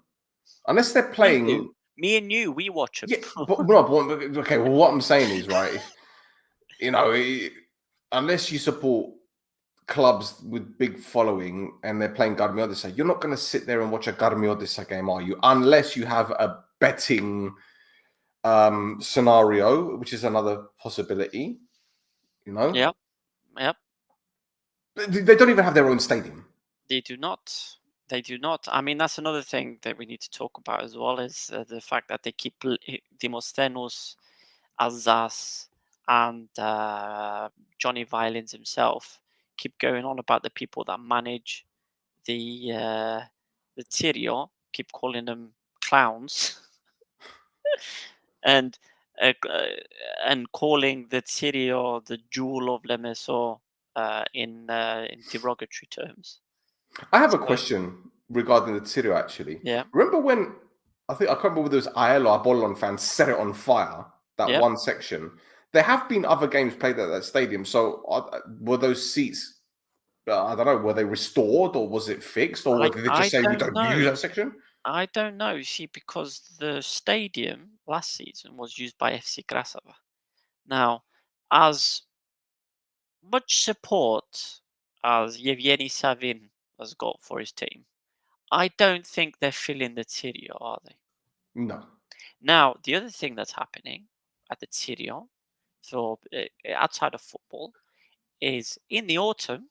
B: unless they're playing?
C: Me and you, we watch them.
B: Yeah, okay. Well, what I'm saying is, right, unless you support clubs with big following and they're playing Garmi Odessa, you're not going to sit there and watch a Garmi Odessa game, are you? Unless you have a betting scenario, which is another possibility.
C: Yep.
B: They don't even have their own stadium.
C: They do not. They do not. I mean, that's another thing that we need to talk about as well, is the fact that they keep Demosthenes, Alsace, and Johnny Violins himself keep going on about the people that manage the Tyrio, keep calling them clowns, and calling the Tyrio the jewel of Limassol in derogatory terms.
B: I have a question regarding the Tyrio, actually.
C: Yeah.
B: Remember when, I can't remember whether it was Apoel or Apoel fans set it on fire, that one section. There have been other games played at that stadium. So were those seats, I don't know, were they restored or was it fixed? Or did they just say we don't use that section?
C: I don't know. See, because the stadium last season was used by FC Krasava. Now, as much support as Yevgeny Savin has got for his team, I don't think they're filling the Tyrio, are they?
B: No.
C: Now, the other thing that's happening at the Tyrio, so outside of football, is in the autumn,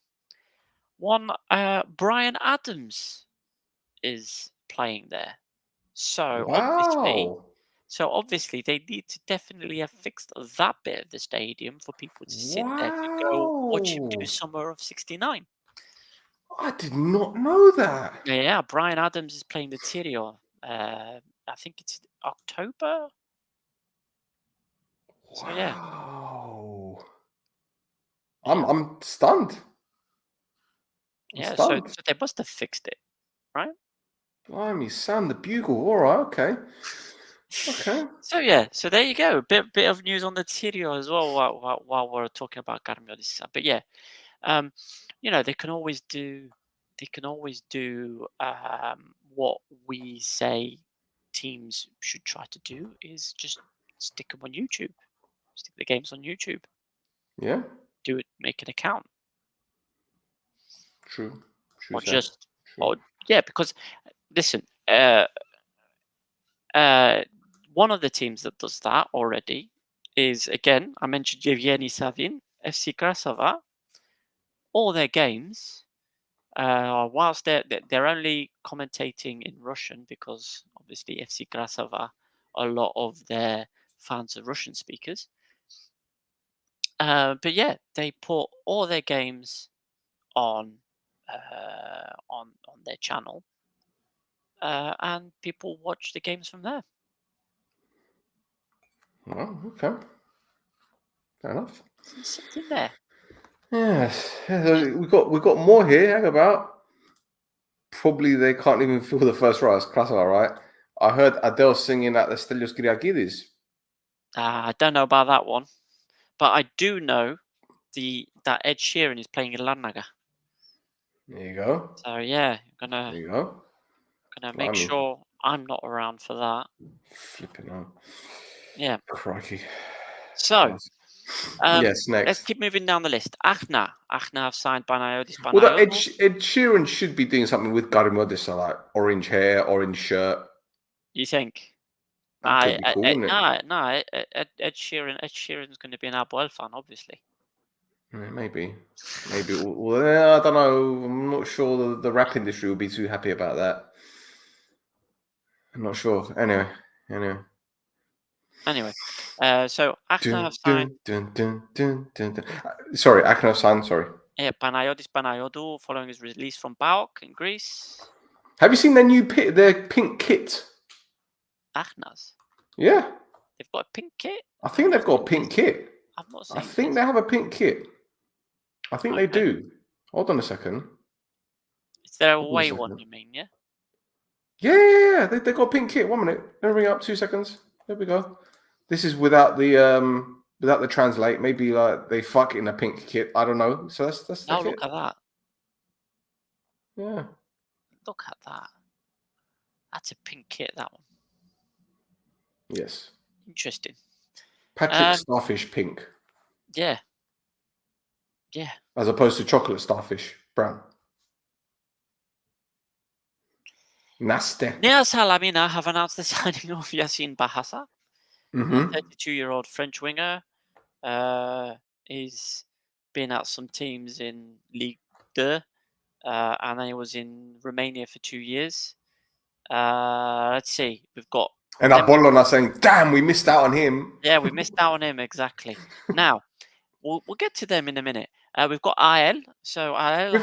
C: one Brian Adams is playing there. So obviously they need to definitely have fixed that bit of the stadium for people to sit there to go watch him do Summer of '69.
B: I did not know that.
C: Yeah, Brian Adams is playing the Tyrio. I think it's October. So yeah.
B: I'm stunned.
C: So they must have fixed it, right?
B: Blimey, Sam the Bugle. All right, okay.
C: So there you go. A bit of news on the Tyrio as well while we're talking about Garmi Odessa. But yeah, they can always do what we say teams should try to do, is just stick them on YouTube. Stick the games on YouTube.
B: Yeah.
C: Do it. Make an account.
B: True.
C: Because listen, one of the teams that does that already is, again, I mentioned Yevgeny Savin, FC Krasava. All their games, whilst they're only commentating in Russian, because obviously FC Krasava, a lot of their fans are Russian speakers. But yeah, they put all their games on their channel, and people watch the games from there.
B: Oh, okay. Fair enough.
C: Something there.
B: Yes. We've got more here. Hang about. Probably they can't even feel the first row. It's Krasava, right? I heard Adele singing at the Stelios Kyriakidis.
C: I don't know about that one, but I do know that Ed Sheeran is playing in Larnaca.
B: There you go.
C: So yeah,
B: there you go.
C: Gonna make sure I'm not around for that.
B: Flipping out.
C: Yeah.
B: Crikey.
C: So,
B: yes, next.
C: Let's keep moving down the list. Achna have signed Banayodis.
B: Well, Ed Sheeran should be doing something with Garmi Odessa, like orange hair, orange shirt.
C: You think?
B: That could be cool,
C: no, Ed Sheeran's going to be an Apoel fan, obviously.
B: Maybe. Well, I don't know. I'm not sure the rap industry will be too happy about that. I'm not sure. Anyway.
C: So Achna have signed.
B: Sorry, Achna have signed. Sorry.
C: Yeah, Panayodis Panayodou, following his release from PAOK in Greece.
B: Have you seen their pink kit?
C: Achna's.
B: Yeah.
C: They've got a pink kit.
B: I think they've got a pink kit.
C: I've not seen.
B: I think they have a pink kit. I think they do. Hold on a second.
C: Is there a away one, you mean, yeah?
B: Yeah. They got a pink kit. 1 minute. Let me bring it up. 2 seconds. There we go. This is without the translate. Maybe they fuck in a pink kit. I don't know. So that's the
C: Oh,
B: kit.
C: look at that.
B: Yeah.
C: Look at that. That's a pink kit, that one.
B: Yes.
C: Interesting.
B: Patrick Starfish pink.
C: Yeah. Yeah.
B: As opposed to chocolate starfish brown. Nasty.
C: Nia Salamina have announced the signing of Yassine Bahassa, a
B: Mm-hmm.
C: 32-year-old French winger. He's been at some teams in Ligue 2, and then he was in Romania for 2 years. Let's see. We've got
B: And Apoel are saying, damn, we missed out on him.
C: Yeah, we missed out on him, exactly. Now, we'll get to them in a minute. We've got Apoel. So Apoel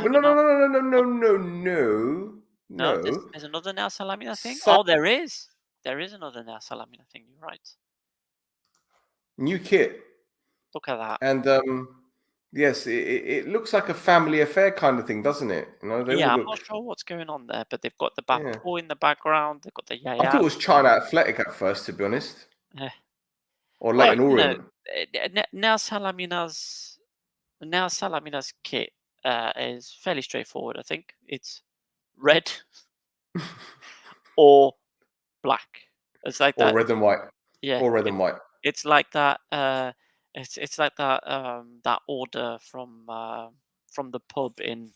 B: No.
C: there's another Nel Salamina thing.
B: So-
C: Oh, there is. There is another Nel Salamina thing. You're right.
B: New kit.
C: Look at that.
B: And yes, it looks like a family affair kind of thing, doesn't it? You know, they all
C: Yeah, I'm
B: look.
C: not sure what's going on there, but they've got the
B: Yeah.
C: Bappo in the background. They've got the
B: I thought it
C: Yaya.
B: was China Athletic at first, to be honest.
C: Yeah.
B: Or
C: Well,
B: Leighton Orient.
C: Nel Salamina's kit is fairly straightforward. I think it's red or black. It's like
B: Or
C: that.
B: red and white.
C: Yeah.
B: Or red and white.
C: It's like that. It's like that. That order from the pub in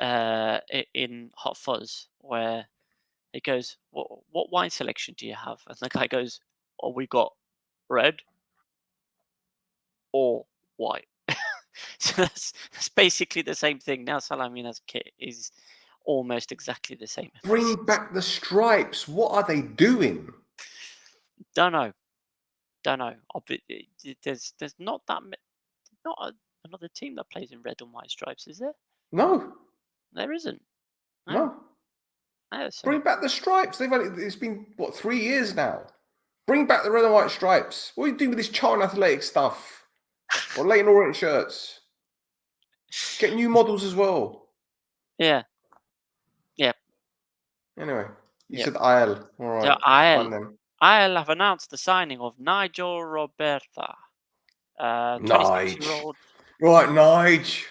C: Hot Fuzz where it goes, "What wine selection do you have?" And the guy goes, "Oh, we got red or white." So that's basically the same thing. Now Salamina's kit is almost exactly the same.
B: Bring back the stripes. What are they doing?
C: Don't know. There's not another team that plays in red and white stripes, is there?
B: No.
C: There isn't.
B: No.
C: So
B: Bring back the stripes. It's been, 3 years now. Bring back the red and white stripes. What are you doing with this China Athletic stuff? Or Leighton Orient shirts? Get new models as well.
C: yeah.
B: Anyway, you
C: Yep.
B: said Apoel. All right.
C: So
B: Fine then.
C: Apoel have announced the signing of Nigel Roberta, 26-year-old.
B: Right, Nige.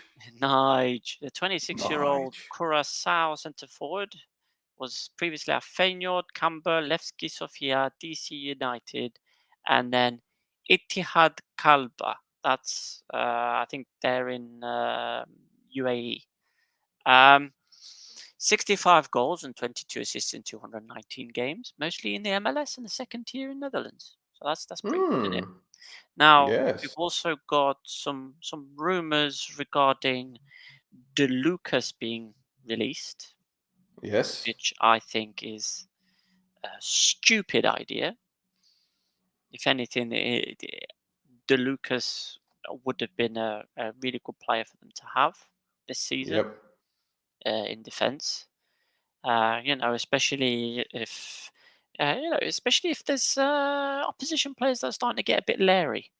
C: The 26-year-old Curaçao centre forward was previously at Feyenoord, Camber, Levski Sofia, DC United, and then Ittihad Kalba. That's I think they're in UAE. 65 goals and 22 assists in 219 games, mostly in the MLS and the second tier in Netherlands. So that's pretty good, isn't it? Now
B: Yes.
C: we've also got some rumours regarding De Lucas being released,
B: Yes.
C: which I think is a stupid idea. If anything, De Lucas would have been a really good player for them to have this season.
B: Yep.
C: In defence. Especially if there's opposition players that are starting to get a bit leery.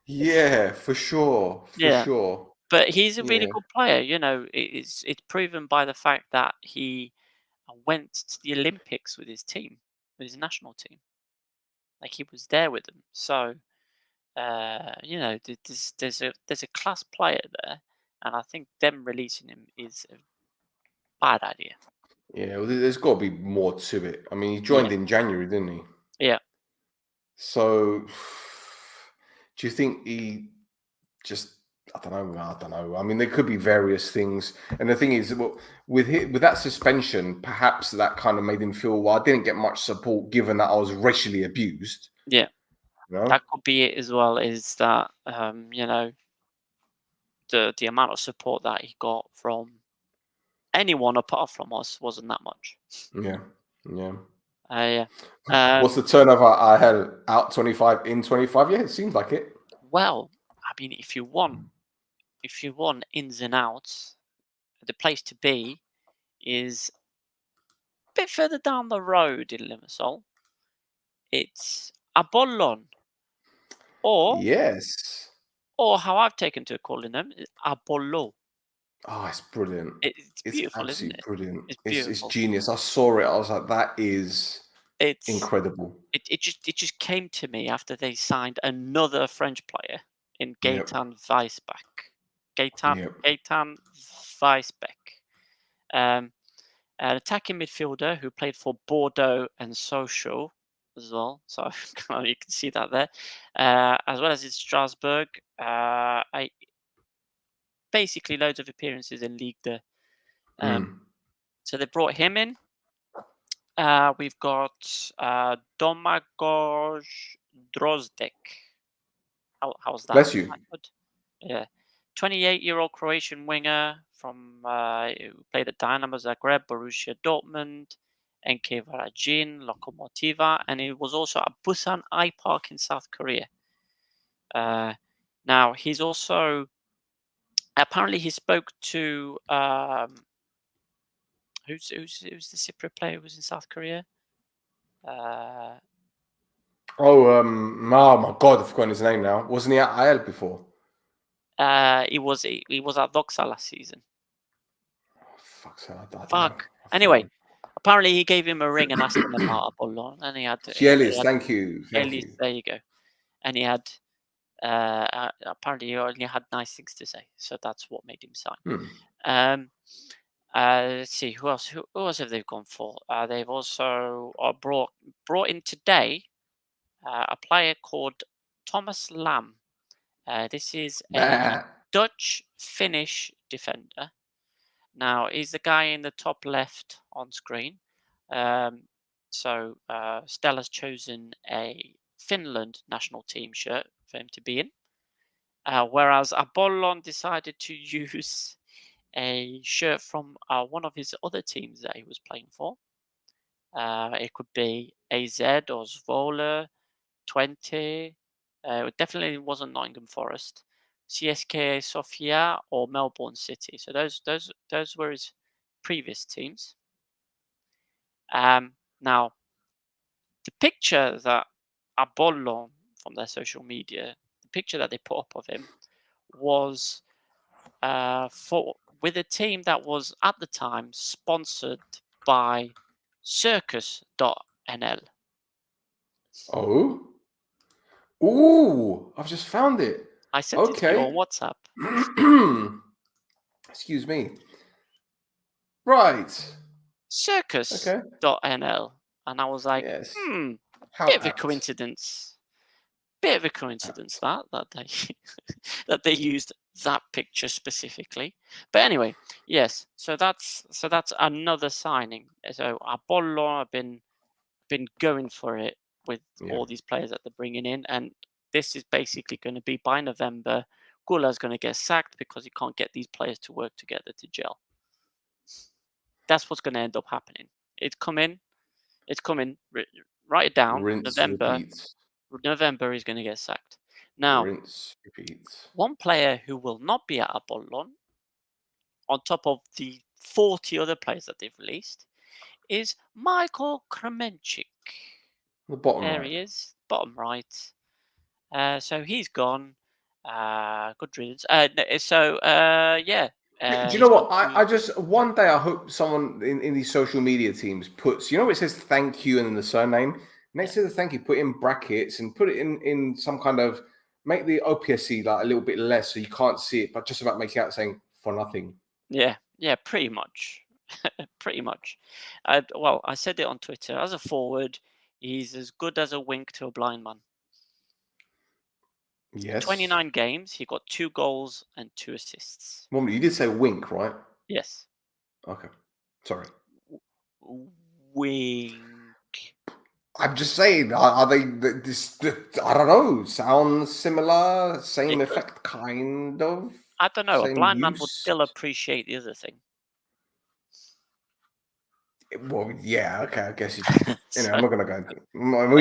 B: Yeah, for sure. Sure.
C: But he's a really
B: Yeah.
C: good player. It's proven by the fact that he went to the Olympics with his team, with his national team. Like he was there with them. So, there's a class player there, and I think them releasing him is a bad idea.
B: Yeah, well, there's got to be more to it. I mean, he joined in January, didn't he?
C: Yeah.
B: So, do you think he just? I don't know. I mean, there could be various things, and the thing is, with that suspension, perhaps that kind of made him feel, well, I didn't get much support given that I was racially abused.
C: Yeah.
B: You know?
C: That could be it as well. Is that the amount of support that he got from anyone apart from us wasn't that much.
B: Yeah.
C: Yeah.
B: What's the turnover I had out 25 in 25? Yeah, it seems like it.
C: Well, I mean, if you want ins and outs, the place to be is a bit further down the road in Limassol. It's Apollon, or
B: Yes.
C: or how I've taken to calling them, Apollo.
B: Oh, it's brilliant.
C: It's
B: It's
C: beautiful, isn't
B: absolutely
C: it?
B: brilliant.
C: It's
B: It's
C: beautiful.
B: genius. I saw it. I was like, that is
C: It's
B: incredible.
C: it just came to me after they signed another French player in
B: Yep.
C: Gaetan Weisbeck.
B: Yep.
C: Gaetan Weisbeck. Um, an attacking midfielder who played for Bordeaux and Sochaux as well. So you can see that there. As well as in Strasbourg. Basically loads of appearances in Ligue 2. So they brought him in. We've got Domagoj Drozdek. How's that?
B: Bless you.
C: Good. Yeah. 28-year-old Croatian winger from who played at Dynamo Zagreb, Borussia Dortmund, NK Varagin, Lokomotiva, and he was also at Busan I Park in South Korea. Now he's also apparently he spoke to who's the Cypriot player who was in South Korea?
B: Oh my God, I've forgotten his name now. Wasn't he at Apoel before?
C: He was at Doxa last season.
B: Fuck's sake, I don't know.
C: Fuck.
B: I've
C: Anyway,
B: forgotten.
C: apparently he gave him a ring and asked him about Apoel, and he had
B: Cielis, thank you. Thank
C: Ellis,
B: you.
C: there you go. And he had apparently he only had nice things to say, so that's what made him sign. Let's see who else. Who else have they gone for? They've also brought in today a player called Thomas Lam. This is a Dutch-Finnish defender. Now, he's the guy in the top left on screen. So Stel has chosen a Finland national team shirt for him to be in. Whereas Apollon decided to use a shirt from one of his other teams that he was playing for. It could be AZ or Zwolle, 20. It definitely wasn't Nottingham Forest, CSKA Sofia or Melbourne City. So those were his previous teams. Now, the picture that Apollon from their social media, the picture that they put up of him was with a team that was at the time sponsored by Circus.nl.
B: Oh. Ooh, I've just found it.
C: I sent it to you on WhatsApp.
B: Excuse me. Right.
C: Circus.nl. And I was like,
B: Yes.
C: bit of a coincidence. Bit of a coincidence that they that they used that picture specifically. But anyway, yes. So that's another signing. So Apollo have been going for it with all these players that they're bringing in, and this is basically going to be by November. Gula's going to get sacked because he can't get these players to work together to gel. That's what's going to end up happening. It's coming. Write it down.
B: Rinse,
C: November.
B: repeat.
C: November he's going to get sacked. Now,
B: Rinse, repeat.
C: one player who will not be at Apollon, on top of the 40 other players that they've released, is Michael Kremenchik.
B: The bottom
C: There
B: right.
C: he is, bottom right. So he's gone. Good riddance. Yeah.
B: Do you know what? I just one day I hope someone in these social media teams puts, you know, it says thank you and then the surname next to the thank you, put in brackets and put it in some kind of make the OPSC like a little bit less so you can't see it, but just about make it out saying for nothing.
C: Yeah, pretty much. Pretty much. Well, I said it on Twitter. As a forward, he's as good as a wink to a blind man.
B: Yes.
C: 29 games, he got 2 goals and 2 assists.
B: Well, you did say wink, right?
C: Yes.
B: Okay. Sorry.
C: Wink.
B: I'm just saying, are they this? I don't know. Sounds similar, same effect, kind of.
C: I don't know. A blind man would
B: use?
C: still appreciate the other thing.
B: Well, yeah, okay. I guess you
C: So-
B: know. I'm not gonna go into. No,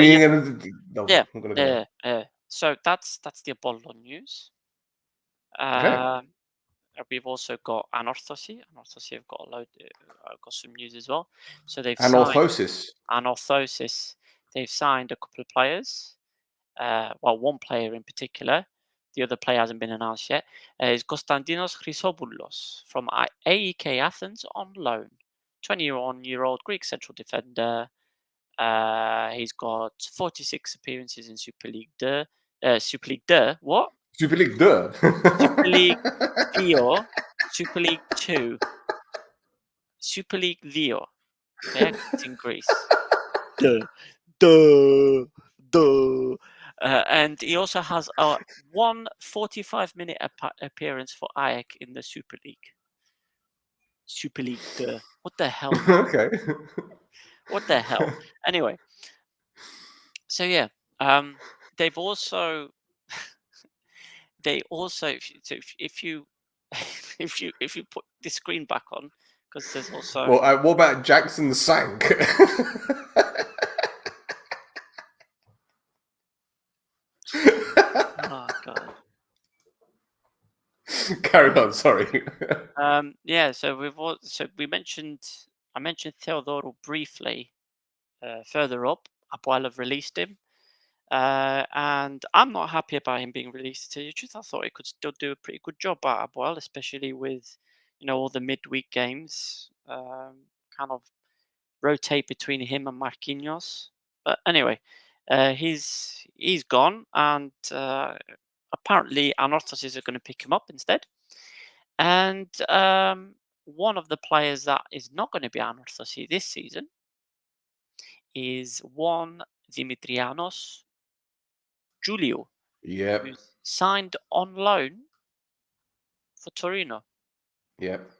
C: Yeah,
B: I'm gonna go.
C: So that's the Apollon news.
B: Okay.
C: We've also got Anorthosis. Anorthosis have got got some news as well. So they've
B: Anorthosis.
C: signed Anorthosis. They've signed a couple of players. Well, one player in particular. the other player hasn't been announced yet, is Konstantinos Chrysopoulos from AEK Athens on loan. 21-year-old Greek central defender. He's got 46 appearances in Super League 2. Super League 2? What?
B: Super League 2.
C: Super League 2. Super League 2. Super League 2. Okay, it's in Greece. Duh. Duh. Duh. And he also has a 145-minute appearance for AEK in the Super League. Super League 2. What the hell, man?
B: Okay.
C: What the hell? Anyway, so yeah, they've also if you if you put the screen back on, because there's also
B: Well, what about Jackson Sank?
C: oh god.
B: Carry on. Sorry.
C: Yeah, so I mentioned Theodoro briefly further up. Apoel have released him. And I'm not happy about him being released. To tell you the truth, I thought he could still do a pretty good job at Apoel, especially with all the midweek games. Kind of rotate between him and Marquinhos. But anyway, he's gone, and apparently Anorthosis are going to pick him up instead. And one of the players that is not going to be Anorthosis this season is one Dimitrianos Julio,
B: Yep.
C: who's signed on loan for Torino.
B: Yep.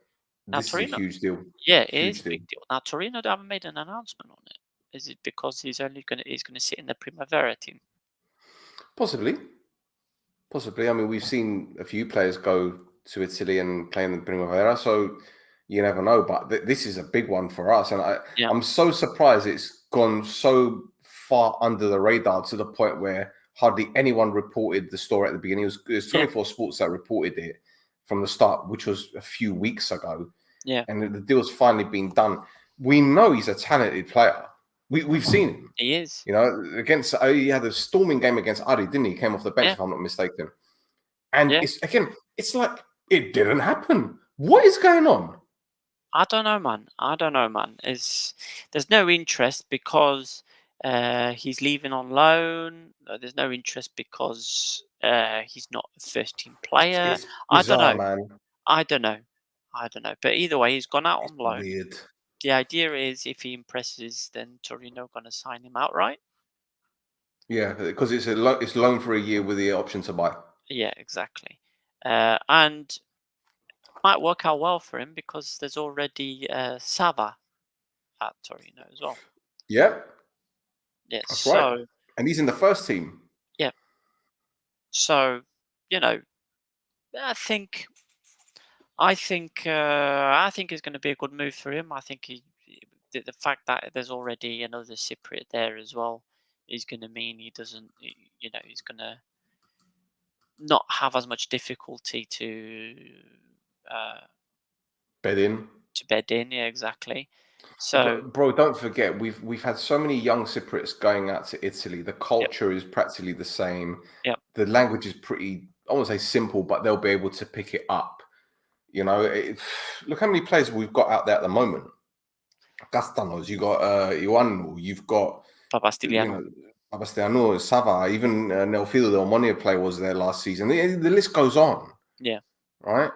C: Now
B: This is a
C: Torino,
B: huge deal.
C: yeah, it is
B: Huge
C: a
B: deal.
C: big deal. Now Torino, they haven't made an announcement on it. Is it because he's gonna sit in the Primavera team?
B: Possibly. Possibly. I mean, we've seen a few players go to Italy and play in the Primavera, so you never know. But this is a big one for us, and
C: Yeah,
B: I'm so surprised it's gone so far under the radar to the point where hardly anyone reported the story at the beginning. It was
C: yeah,
B: 24 Sports that reported it from the start, which was a few weeks ago,
C: yeah.
B: and the deal's finally been done. We know he's a talented player. We've seen him.
C: He is.
B: You know, against he had a storming game against Ari, didn't he? He came off the bench,
C: Yeah,
B: if I'm not mistaken. And
C: yeah.
B: it's like it didn't happen. What is going on?
C: I don't know, man. I don't know, man. There's no interest because he's leaving on loan. There's no interest because he's not a first team player.
B: It's
C: I don't
B: bizarre,
C: know.
B: man.
C: I don't know. I don't know. But either way, he's gone out
B: It's
C: on loan.
B: weird.
C: The idea is if he impresses, then Torino going to sign him outright.
B: Yeah, because it's loan for a year with the option to buy.
C: Yeah, exactly. And might work out well for him because there's already Sava at Torino as well.
B: Yeah,
C: Yeah.
B: that's right.
C: So
B: And he's in the first team.
C: yeah. So I think I think it's going to be a good move for him. I think the fact that there's already another Cypriot there as well is going to mean he doesn't. He's going to not have as much difficulty uh,
B: Bed in.
C: to bed in. Yeah, exactly. So
B: But bro, don't forget we've had so many young Cypriots going out to Italy. The
C: yeah,
B: culture is practically the same.
C: yeah,
B: The language is pretty, I won't say simple, but they'll be able to pick it up. You know, look how many players we've got out there at the moment. Castanos, you got Ioannou, you've got
C: Papastiliano.
B: Abastiano, Sava, even Nelfido, the Omonia player was there last season. The list goes on,
C: Yeah.
B: right?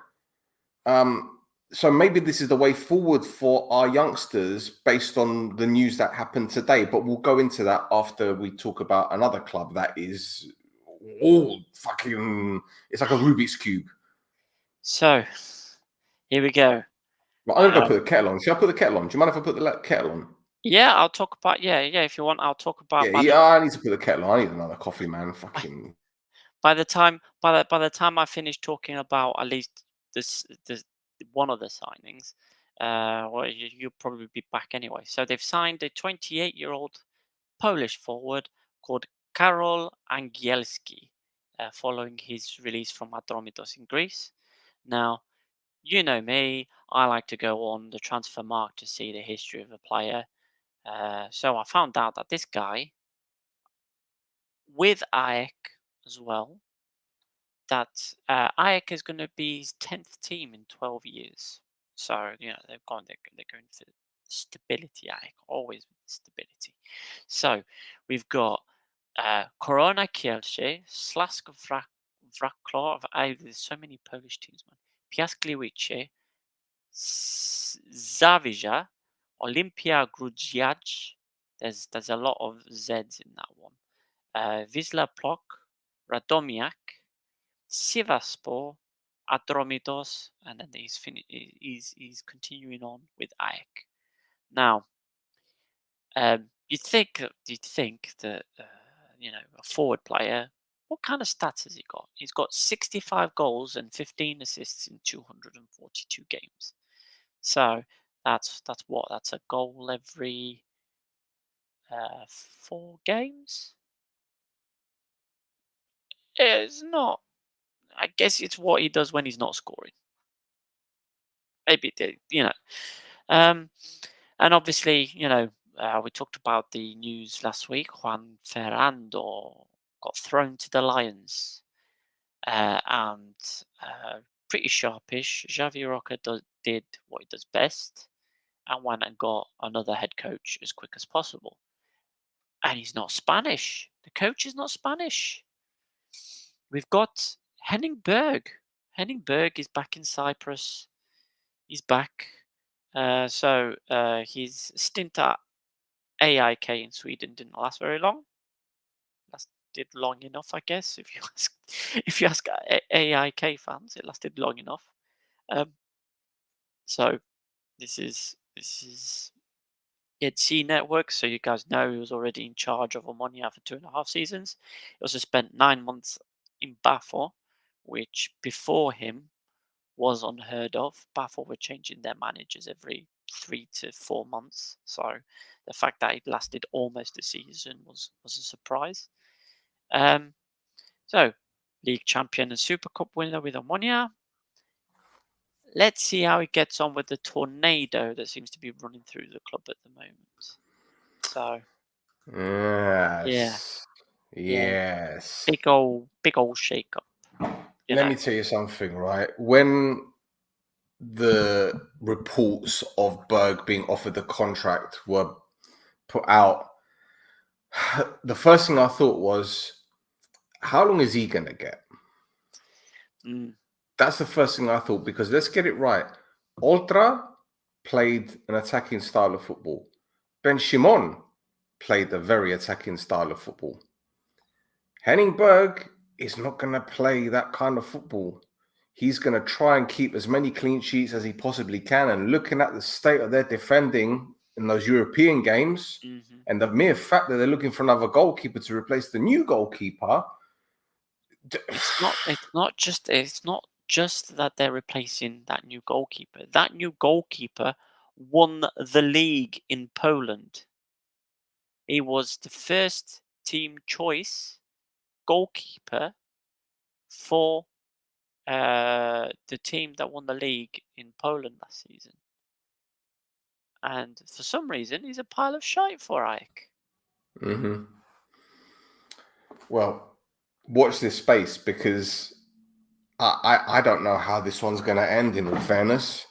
B: So maybe this is the way forward for our youngsters based on the news that happened today. But we'll go into that after we talk about another club that is all fucking. It's like a Rubik's cube.
C: So here we go.
B: But I'm gonna go
C: Um,
B: put the kettle on. Should I put the kettle on? Do you mind if I put the kettle on?
C: yeah, I'll talk about If you want, I'll talk about
B: Yeah, I need to put the kettle on. I need another coffee, man. Fucking.
C: by the time I finish talking about at least this one of the signings, well, you'll probably be back anyway. So they've signed a 28-year-old Polish forward called Karol Angielski, following his release from Atromitos in Greece. Now, you know me, I like to go on the transfer mark to see the history of a player. So I found out that this guy, with AEK as well, that Ajax is going to be his 10th team in 12 years. So they're going for stability. Ajax always with stability. So we've got Korona Kielce, Slask Wrocław. There's so many Polish teams, man. Piast Gliwice, Zawisza, Olimpia Grudziądz. There's a lot of Z's in that one. Wisla Plock, Radomiak, Sivasspor, Atromitos, and then he's continuing on with Ajax. Now, you'd think that a forward player. What kind of stats has he got? He's got 65 goals and 15 assists in 242 games. So that's a goal every 4 games. It's not. I guess it's what he does when he's not scoring. Maybe and obviously we talked about the news last week. Juan Ferrando got thrown to the Lions, and pretty sharpish. Xavi Roca did what he does best, and went and got another head coach as quick as possible. And he's not Spanish. The coach is not Spanish. We've got Henning Berg. Henning Berg is back in Cyprus. He's back. So his stint at AIK in Sweden didn't last very long. Lasted long enough, I guess. If you ask AIK fans, it lasted long enough. So this is C Network, so you guys know he was already in charge of Omonia for 2.5 seasons. He also spent 9 months in Pafos, which before him was unheard of. Pafos were changing their managers every 3 to 4 months, so the fact that it lasted almost a season was a surprise. So league champion and Super Cup winner with Omonia. Let's see how he gets on with the tornado that seems to be running through the club at the moment. So
B: Yes.
C: yeah,
B: Yes.
C: big old shake up.
B: Let me tell you something, right? When the reports of Berg being offered the contract were put out, the first thing I thought was, how long is he going to get? That's the first thing I thought, because let's get it right. Oltra played an attacking style of football. Ben Shimon played a very attacking style of football. Henning Berg is not going to play that kind of football. He's going to try and keep as many clean sheets as he possibly can. And looking at the state of their defending in those European games, and the mere fact that they're looking for another goalkeeper to replace the new goalkeeper,
C: it's not just that they're replacing that new goalkeeper. That new goalkeeper won the league in Poland. He was the first team choice goalkeeper for the team that won the league in Poland last season. And for some reason, he's a pile of shite for Ike.
B: Well, watch this space, because I don't know how this one's going to end, in all fairness.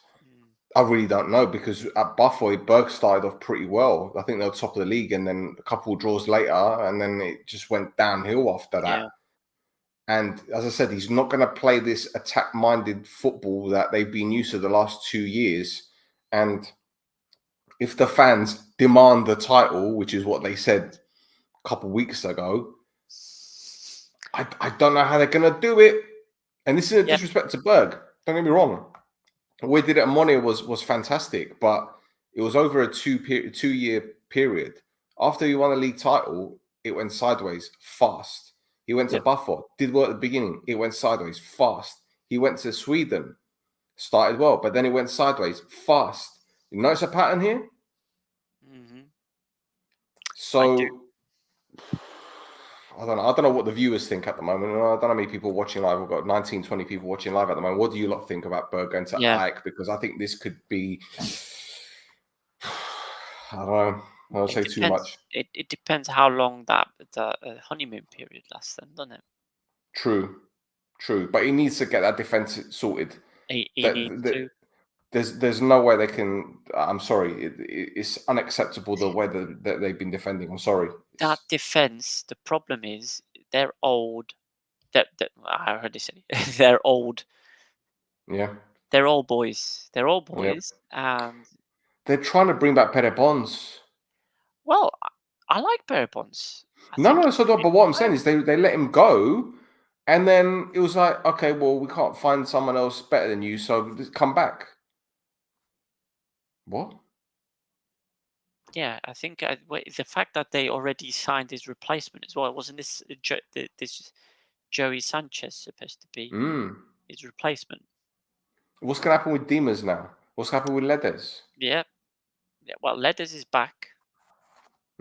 B: I really don't know, because at Pafos, Berg started off pretty well. I think they were top of the league, and then a couple of draws later, and then it just went downhill after that.
C: Yeah.
B: And as I said, he's not going to play this attack-minded football that they've been used to the last 2 years. And if the fans demand the title, which is what they said a couple of weeks ago, I don't know how they're going to do it. And this is a disrespect to Berg. Don't get me wrong. What we did at Omonia was fantastic, but it was over a 2-year period. After he won the league title, it went sideways fast. He went to Pafos, did well at the beginning. It went sideways fast. He went to Sweden, started well, but then it went sideways fast. You notice a pattern here? So I don't know what the viewers think at the moment. I don't know how many people watching live. We've got 19, 20 people watching live at the moment. What do you lot think about Berg going to Ike? Because I think this could be, I don't know. I don't say too much.
C: It depends how long that the honeymoon period lasts, then, doesn't it?
B: True. True, but he needs to get that defense sorted.
C: He
B: That,
C: needs
B: that
C: to.
B: there's no way they can. I'm sorry, it's unacceptable the way that they've been defending. I'm sorry.
C: That defense, the problem is they're old. I heard this. They're old.
B: Yeah,
C: They're all boys. They're all
B: yeah.
C: boys, and
B: They're trying to bring back Pere Bonds.
C: well, I like Barry Bonds. I
B: No,
C: think
B: no.
C: he's
B: So,
C: a
B: but
C: really
B: what
C: good
B: I'm saying
C: player.
B: is they let him go, and then it was like, okay, well, we can't find someone else better than you, so just come back. What?
C: Yeah, I think the fact that they already signed his replacement as well. Wasn't this this Joey Sanchez supposed to be
B: Mm.
C: his replacement?
B: What's gonna happen with Dimas now? What's happened with Ledes?
C: Yeah. Well, Ledes is back.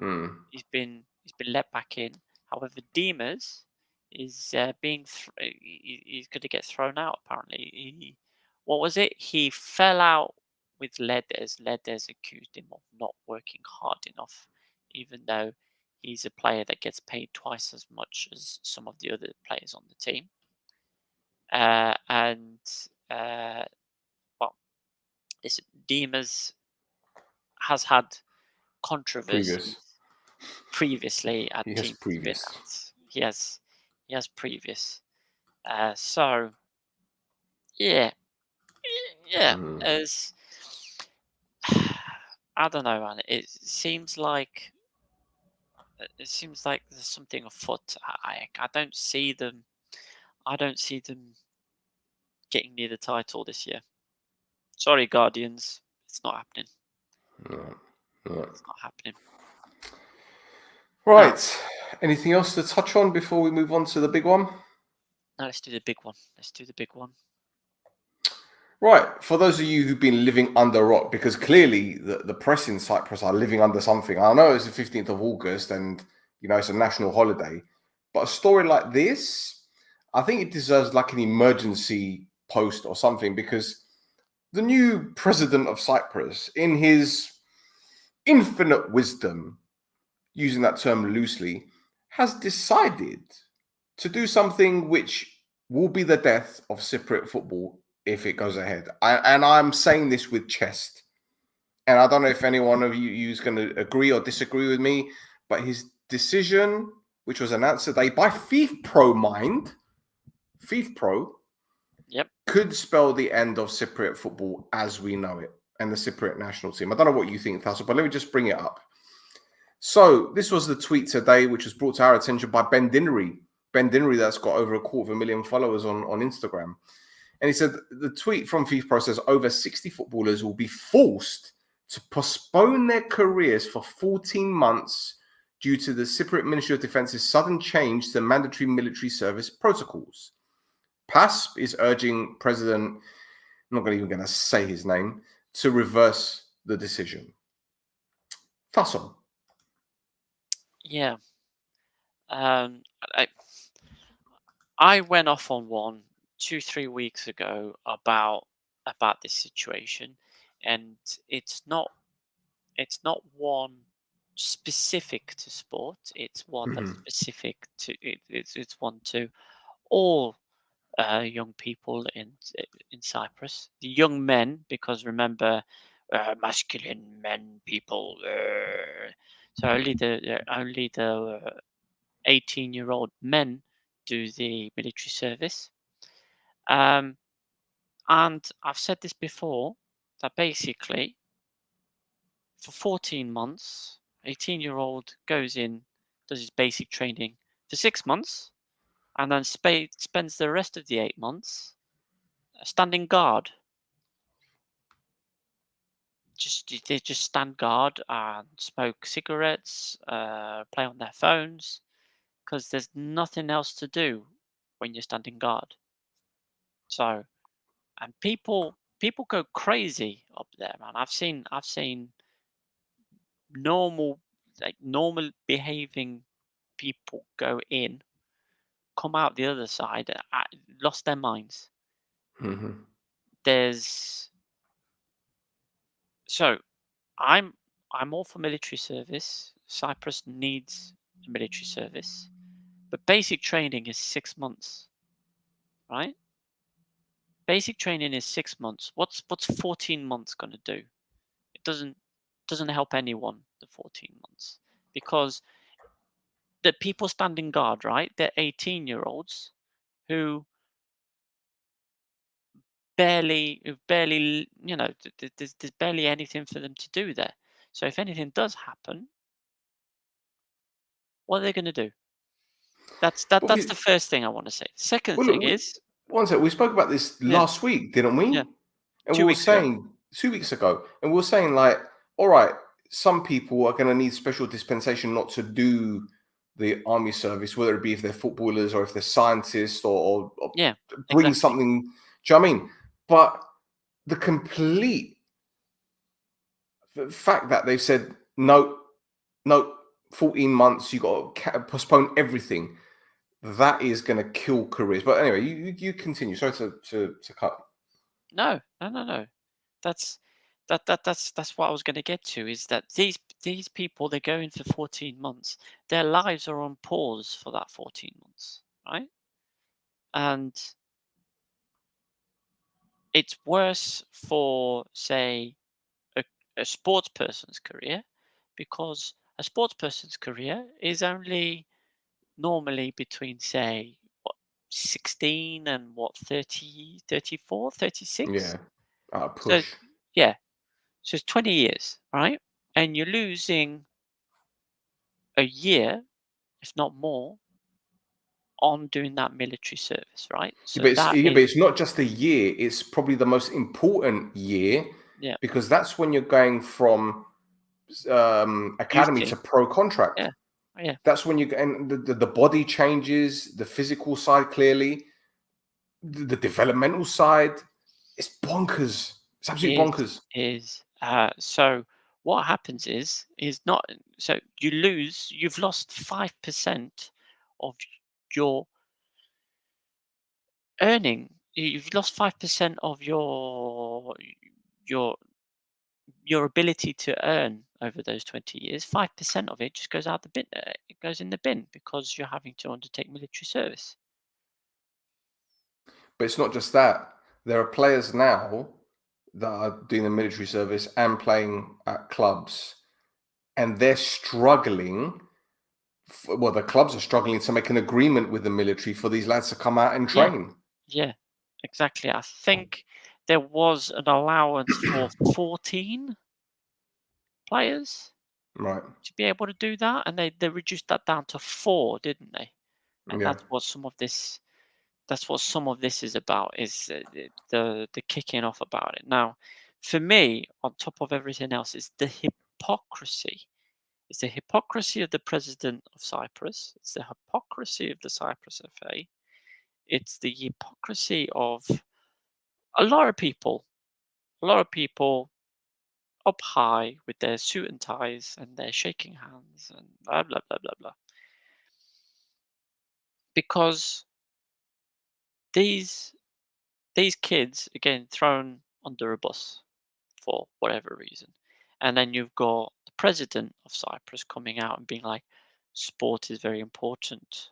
B: Mm.
C: He's been let back in. However, Dimas is he's going to get thrown out. Apparently, what was it? He fell out with Ledes. Ledes accused him of not working hard enough, even though he's a player that gets paid twice as much as some of the other players on the team. And well, this Dimas has had controversies
B: Previous.
C: previously at
B: Yes,
C: teams he's been
B: previous.
C: at. He has previous. So yeah, yeah.
B: Mm.
C: As I don't know, man. It seems like there's something afoot. I don't see them. I don't see them getting near the title this year. Sorry, Guardians. It's not happening.
B: No. No.
C: It's not happening. No,
B: Right. Anything else to touch on before we move on to the big one?
C: no. Let's do the big one. Let's do the big one.
B: Right. For those of you who've been living under a rock, because clearly the press in Cyprus are living under something. I know it's the 15th of August and, it's a national holiday, but a story like this, I think it deserves like an emergency post or something, because the new president of Cyprus, in his infinite wisdom, using that term loosely, has decided to do something which will be the death of Cypriot football if it goes ahead. And I'm saying this with chest. And I don't know if any one of you is going to agree or disagree with me, but his decision, which was announced today by FIFA Pro,
C: Yep.
B: could spell the end of Cypriot football as we know it and the Cypriot national team. I don't know what you think, Thassos, but let me just bring it up. So this was the tweet today, which was brought to our attention by Ben Dinnery. Ben Dinnery, that's got over 250,000 followers on Instagram. And he said the tweet from FIFA Pro says over 60 footballers will be forced to postpone their careers for 14 months due to the Cypriot Ministry of Defence's sudden change to mandatory military service protocols. PASP is urging President, I'm not even going to say his name, to reverse the decision. Thassos.
C: Yeah. I went off on one 2-3 weeks ago about this situation, and it's not one specific to sport. It's one that's specific to it's one to all young people in Cyprus, the young men, because remember, masculine men people. So only the 18-year-old men do the military service. And I've said this before, that basically for 14 months, 18-year-old goes in, does his basic training for 6 months, and then spends the rest of the 8 months standing guard. They just stand guard and smoke cigarettes, play on their phones, because there's nothing else to do when you're standing guard. So, and people go crazy up there, man. I've seen normal behaving people go in, come out the other side, lost their minds.
B: Mm-hmm.
C: There's so I'm all for military service. Cyprus needs a military service, but basic training is 6 months. right? Basic training is 6 months. What's 14 months going to do? It doesn't help anyone, the 14 months, because the people standing guard, right? They're 18-year-olds who barely, there's barely anything for them to do there. So if anything does happen, what are they going to do? That's
B: But
C: the first thing I want to say. Second
B: well,
C: thing
B: look,
C: is,
B: one sec. We spoke about this
C: yeah,
B: last week, didn't
C: yeah,
B: we? And we
C: 2
B: were
C: weeks ago.
B: saying 2 weeks ago, and we were saying like, all right, some people are going to need special dispensation not to do the army service, whether it be if they're footballers or if they're scientists or
C: Yeah,
B: bring
C: exactly.
B: something. Do you know what I mean? But the complete fact that they've said no, no, 14 months, you got to postpone everything. That is going to kill careers. But anyway, you continue. Sorry to cut.
C: No, no, no, no. That's that's what I was going to get to, is that these people, they go in for 14 months. Their lives are on pause for that 14 months, right? And it's worse for, say, a, a sports person's career, because a sports person's career is only normally between, say, what, 16 and what, 30, 34, 36.
B: Yeah,
C: So
B: push.
C: yeah, so it's 20 years, right? And you're losing a year, if not more, on doing that military service, right?
B: Yeah,
C: So
B: but
C: that
B: but
C: is,
B: it's not just a year. It's probably the most important year
C: yeah,
B: because that's when you're going from academy to
C: duty.
B: pro contract.
C: Yeah, yeah,
B: That's when you get, and the body changes, the physical side clearly, the developmental side. It's bonkers. It's absolutely
C: is
B: bonkers.
C: so what happens is not, so you've lost 5% of your earning. You've lost 5% of your your ability to earn over those 20 years. 5% of it just goes out the bin. It goes in the bin because you're having to undertake military service.
B: But it's not just that. There are players now that are doing the military service and playing at clubs, and they're struggling. Well, the clubs are struggling to make an agreement with the military for these lads to come out and
C: Yeah,
B: train.
C: yeah, exactly. I think there was an allowance for 14 players
B: Right.
C: to be able to do that, and they reduced that down to 4, didn't they? And
B: Yeah.
C: that's what some of this is about, is the kicking off about it. Now, for me, on top of everything else, is the hypocrisy. It's the hypocrisy of the president of Cyprus. It's the hypocrisy of the Cyprus FA. It's the hypocrisy of a lot of people. A lot of people up high with their suit and ties, and they're shaking hands and blah blah blah blah blah. Because these these kids are getting thrown under a bus for whatever reason. And then you've got the president of Cyprus coming out and being like, sport is very important.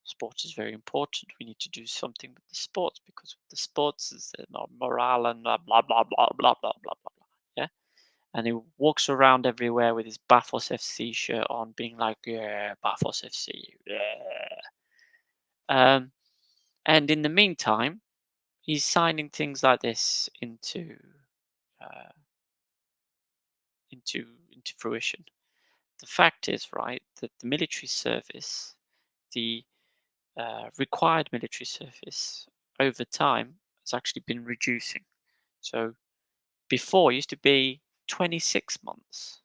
C: Sport is very important. We need to do something with the sports, because with the sports is the morale and blah blah blah blah blah blah blah blah. Yeah. And he walks around everywhere with his Pafos FC shirt on, being like, yeah, Pafos FC. Yeah. And in the meantime, he's signing things like this uh, into fruition. The fact is, right, that the military service, the required military service over time, has actually been reducing. So before, it used to be 26 months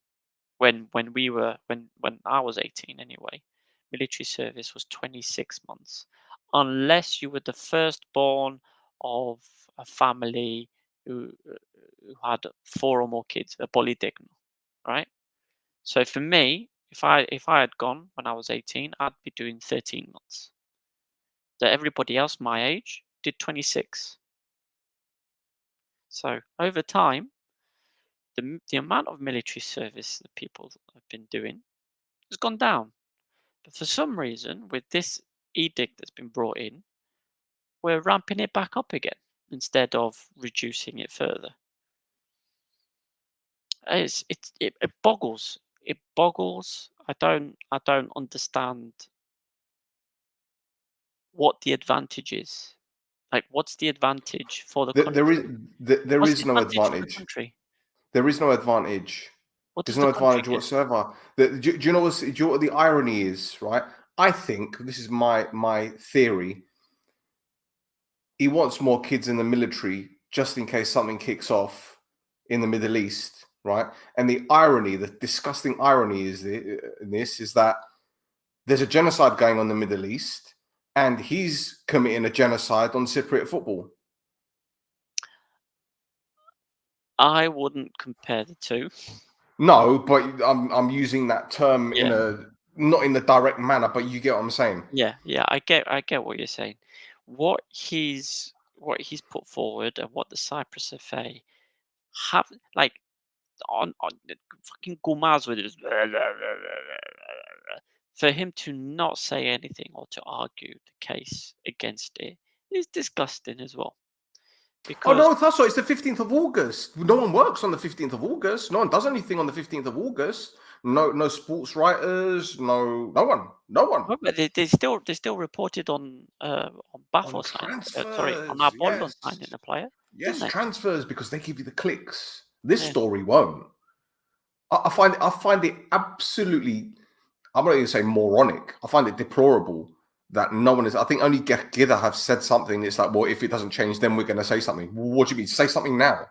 C: when I was 18 anyway. Military service was 26 months, unless you were the firstborn of a family who had 4 or more kids, a polytechno, right? So for me, if I had gone when I was 18, I'd be doing 13 months. That everybody else my age did 26. So over time, the amount of military service that people have been doing has gone down. But for some reason, with this edict that's been brought in, we're ramping it back up again instead of reducing it further. It boggles. It boggles. I don't understand what the advantage is. Like, what's the advantage for the
B: There is
C: country?
B: there
C: What's
B: is
C: the
B: no
C: advantage for the
B: advantage.
C: country?
B: There is no advantage.
C: What
B: There's
C: does the
B: no
C: country
B: advantage
C: get?
B: whatsoever. Do you know do you know what the irony is? Right. I think this is my theory. He wants more kids in the military just in case something kicks off in the Middle East, right? And the irony, the disgusting irony in this is that there's a genocide going on in the Middle East and he's committing a genocide on Cypriot football.
C: I wouldn't compare the two.
B: No, but I'm using that term in
C: Yeah.
B: a not in the direct manner, but you get what I'm saying.
C: Yeah, I get what you're saying. What he's put forward and what the Cyprus FA have, like, on the fucking Gumaz with his for him to not say anything or to argue the case against it is disgusting as well.
B: Oh
C: Because
B: no, that's right. It's the 15th of August. No one works on the 15th of August. No one does anything on the 15th of August. No sports writers. No one.
C: well, but they still reported on
B: On
C: Pafos signing, sorry, on
B: transfers,
C: Apoel
B: yes,
C: signing a player, didn't
B: yes,
C: they?
B: transfers because they give you the clicks. This
C: Yeah,
B: story won't. I find it absolutely. I'm not even say moronic. I find it deplorable that no one is. I think only Gida have said something. It's like, well, if it doesn't change, then we're going to say something. What do you mean? Say something now.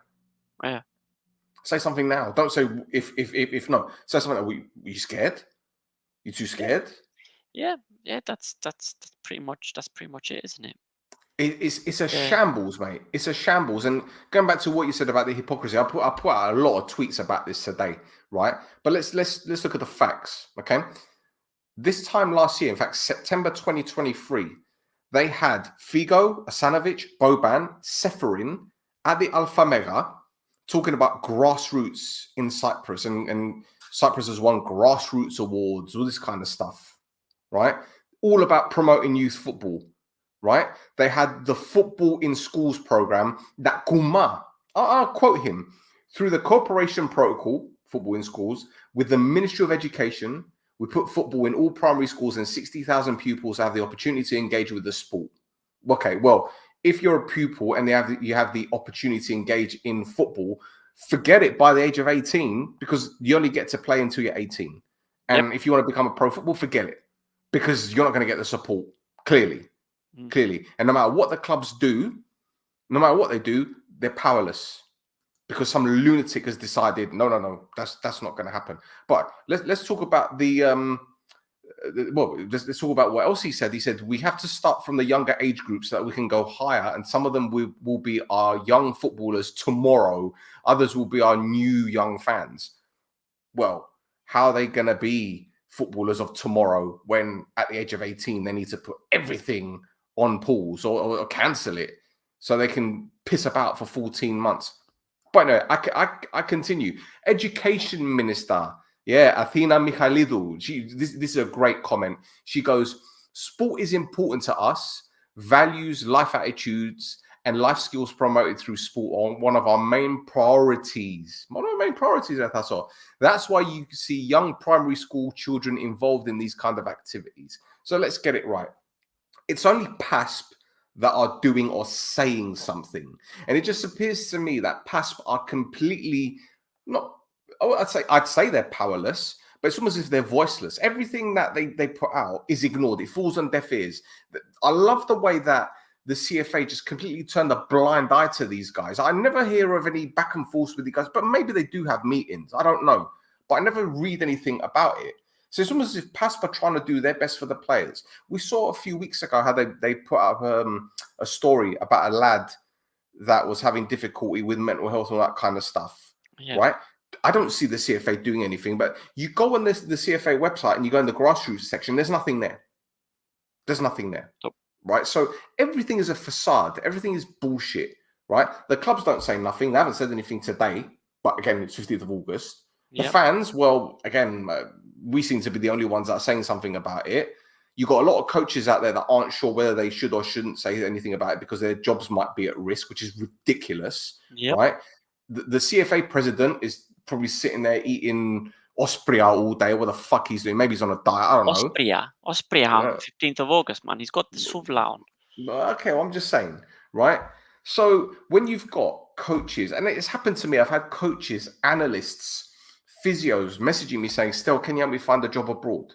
C: yeah,
B: Say something now. Don't say if no. Say something. Are you scared? You too
C: yeah,
B: scared?
C: yeah. That's pretty much it, isn't it?
B: It's a
C: Yeah,
B: shambles, mate. It's a shambles. And going back to what you said about the hypocrisy, I put out a lot of tweets about this today, right? But let's look at the facts, okay? This time last year, in fact, September 2023, they had Figo, Asanovic, Boban, Seferin at the Alpha Mega talking about grassroots in Cyprus, and Cyprus has won grassroots awards, all this kind of stuff, right? All about promoting youth football, right? They had the football in schools program that Kuma, I'll quote him, through the cooperation protocol, football in schools, with the Ministry of Education, we put football in all primary schools and 60,000 pupils have the opportunity to engage with the sport. Okay, well, if you're a pupil and you have the opportunity to engage in football, forget it by the age of 18 because you only get to play until you're 18.
C: yep.
B: And if you want to become a pro football, forget it because you're not going to get the support, clearly. And no matter what the clubs do, no matter what they do, they're powerless because some lunatic has decided, no, that's not going to happen. But let's talk about let's talk about what else he said. He said we have to start from the younger age groups so that we can go higher, and some of them will be our young footballers tomorrow. Others will be our new young fans. Well, how are they going to be footballers of tomorrow when at the age of 18 they need to put everything on pause or cancel it so they can piss about for 14 months? But no, I continue. Education Minister, Athena Michailidou. This is a great comment. She goes, sport is important to us. Values, life attitudes, and life skills promoted through sport are one of our main priorities. One of our main priorities, Thassos. That's why you see young primary school children involved in these kind of activities. So let's get it right. It's only PASP that are doing or saying something. And it just appears to me that PASP are completely not, I'd say they're powerless, but it's almost as if they're voiceless. Everything that they put out is ignored. It falls on deaf ears. I love the way that the CFA just completely turned a blind eye to these guys. I never hear of any back and forth with the guys, but maybe they do have meetings. I don't know. But I never read anything about it. So it's almost as if PASP are trying to do their best for the players. We saw a few weeks ago how they put up a story about a lad that was having difficulty with mental health and all that kind of stuff, right? I don't see the CFA doing anything, but you go on the CFA website and you go in the grassroots section, there's nothing there. There's nothing there, right? So everything is a facade. Everything is bullshit, right? The clubs don't say nothing. They haven't said anything today, but again, it's 15th of August. The fans, well, again, we seem to be the only ones that are saying something about it. You got a lot of coaches out there that aren't sure whether they should or shouldn't say anything about it because their jobs might be at risk, which is ridiculous,
C: Yep.
B: right? The CFA president is probably sitting there eating Osprey all day. What the fuck he's doing? Maybe he's on a diet. I don't know.
C: Osprey on 15th of August, man. He's got the Suvla on.
B: Okay, well, I'm just saying, right? So when you've got coaches, and it's happened to me, I've had coaches, analysts, physios messaging me saying, Stel, can you help me find a job abroad?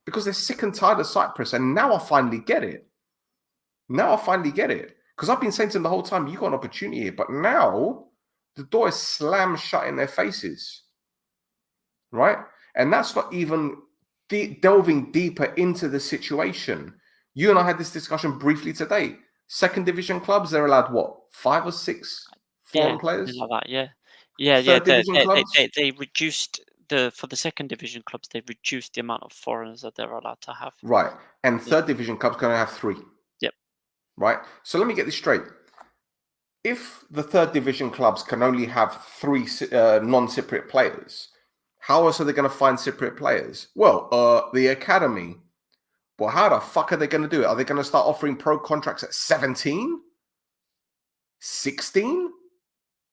B: Because they're sick and tired of Cyprus. And now I finally get it. Because I've been saying to them the whole time, you got an opportunity here. But now the door is slammed shut in their faces, right? And that's not even delving deeper into the situation. You and I had this discussion briefly today. Second division clubs, they're allowed what? 5 or 6 foreign players?
C: Like that, yeah.
B: Third division clubs?
C: They reduced for the second division clubs. They reduced the amount of foreigners that they're allowed to have.
B: Right. And third division clubs can only have 3.
C: Yep.
B: Right. So let me get this straight. If the third division clubs can only have 3 non-Cypriot players, how else are they going to find Cypriot players? Well, the academy. Well, how the fuck are they going to do it? Are they going to start offering pro contracts at 17? 16?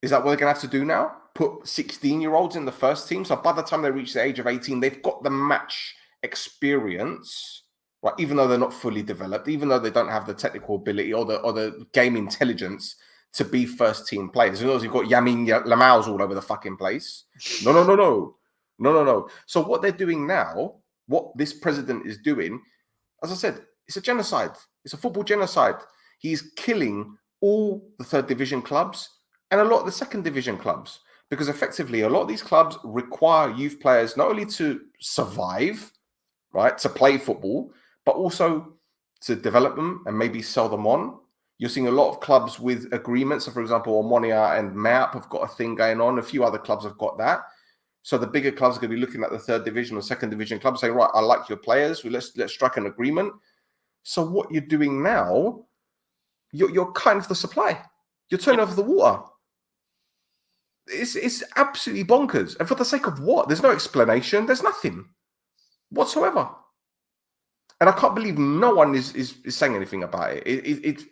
B: Is that what they're going to have to do now? Put 16-year-olds in the first team? So by the time they reach the age of 18, they've got the match experience, right? Even though they're not fully developed, even though they don't have the technical ability or the game intelligence to be first team players. You know, you've got Yamin Lamals all over the fucking place. No. So what they're doing now, what this president is doing, as I said, it's a genocide. It's a football genocide. He's killing all the third division clubs and a lot of the second division clubs, because effectively a lot of these clubs require youth players not only to survive, right, to play football, but also to develop them and maybe sell them on. You're seeing a lot of clubs with agreements. So, for example, Omonia and Mappa have got a thing going on. A few other clubs have got that. So the bigger clubs are going to be looking at the third division or second division clubs saying, right, I like your players. Let's strike an agreement. So what you're doing now, you're cutting off the supply. You're turning off the water. It's absolutely bonkers. And for the sake of what? There's no explanation. There's nothing whatsoever. And I can't believe no one is saying anything about it.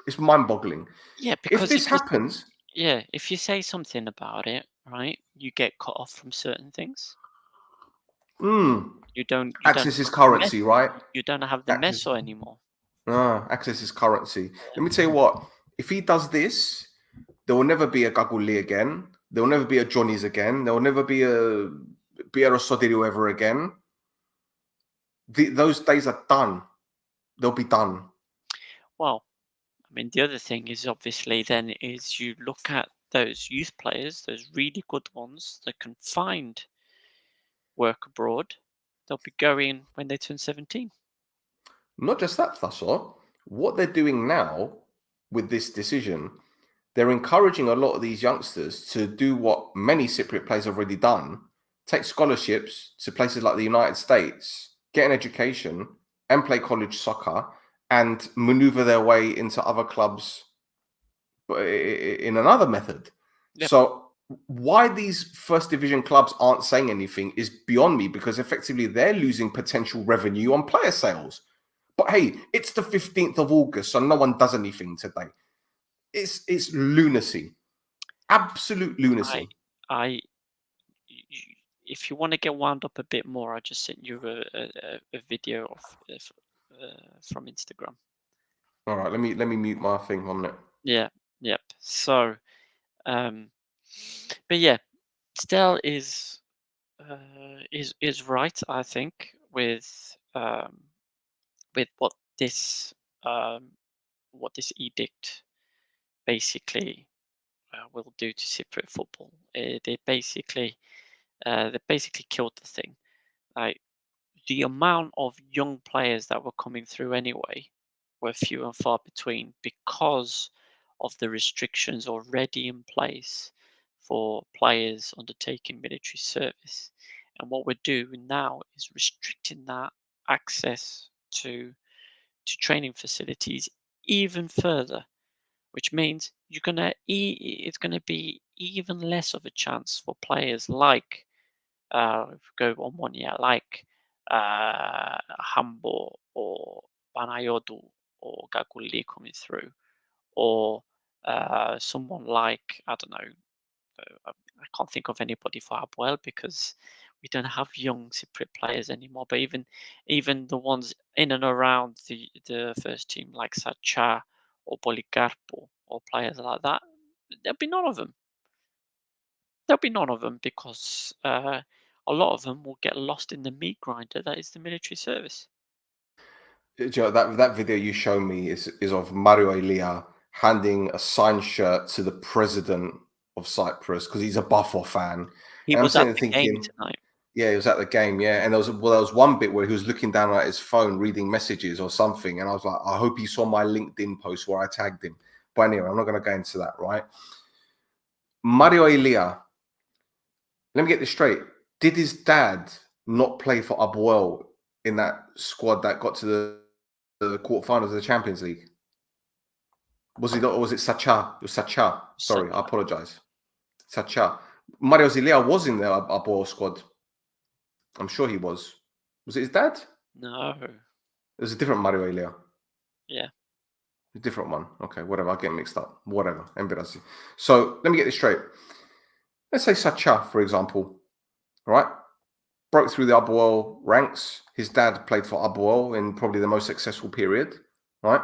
B: It's mind-boggling.
C: Yeah, because
B: if this happens...
C: Yeah, if you say something about it, right, you get cut off from certain things.
B: You
C: don't
B: access is currency, right?
C: You don't have the meso anymore.
B: Access is currency. Let me tell you what, if he does this, there will never be a Gaguli again. There will never be a Johnny's again. There will never be a Piero Sodirio ever again. Those days are done. They'll be done.
C: Well, I mean, the other thing is obviously then is you look at those youth players, those really good ones that can find work abroad. They'll be going when they turn 17.
B: Not just that, Thassos. What they're doing now with this decision, they're encouraging a lot of these youngsters to do what many Cypriot players have already done, take scholarships to places like the United States, get an education and play college soccer and maneuver their way into other clubs in another method. Yep. So why these first division clubs aren't saying anything is beyond me, because effectively they're losing potential revenue on player sales. But hey, it's the 15th of August, so no one does anything today. It's lunacy. Absolute lunacy.
C: If you want to get wound up a bit more, I just sent you a video of from Instagram.
B: All right, let me mute my thing on it.
C: Yeah, yep. So, but yeah, Stel is right, I think, with what this edict basically will do to Cypriot football. They basically killed the thing. Like, the amount of young players that were coming through anyway were few and far between because of the restrictions already in place for players undertaking military service. And what we're doing now is restricting that access to training facilities even further, which means it's gonna be even less of a chance for players like go Omonia, like Handball or Panayotou or Gaguli coming through, or someone like, I don't know, I can't think of anybody for Apoel because we don't have young Cypriot players anymore. But even the ones in and around the first team, like Sacha or Policarpo or players like that, there'll be none of them. There'll be none of them because a lot of them will get lost in the meat grinder that is the military service.
B: Do you know, that video you show me is of Mario Elia handing a signed shirt to the president of Cyprus because he's a Buffon fan.
C: He
B: And I'm
C: was at
B: sitting
C: the
B: there
C: game
B: thinking,
C: tonight.
B: yeah, he was at the game, yeah. And there was one bit where he was looking down at his phone, reading messages or something. And I was like, I hope he saw my LinkedIn post where I tagged him. But anyway, I'm not going to go into that, right? Mario Elia, let me get this straight. Did his dad not play for Apoel in that squad that got to the quarterfinals of the Champions League? Was he not, or was it Sacha? It was Sacha. Sorry,
C: Sacha.
B: I apologize. Sacha. Mario Elia was in the Apoel squad. I'm sure he was. Was it his dad?
C: No.
B: It was a different Mario Elia.
C: Yeah.
B: A different one. Okay, whatever. I get mixed up. Whatever. Embarrassing. So let me get this straight. Let's say Sacha, for example, right? Broke through the Apoel ranks. His dad played for Apoel in probably the most successful period, right?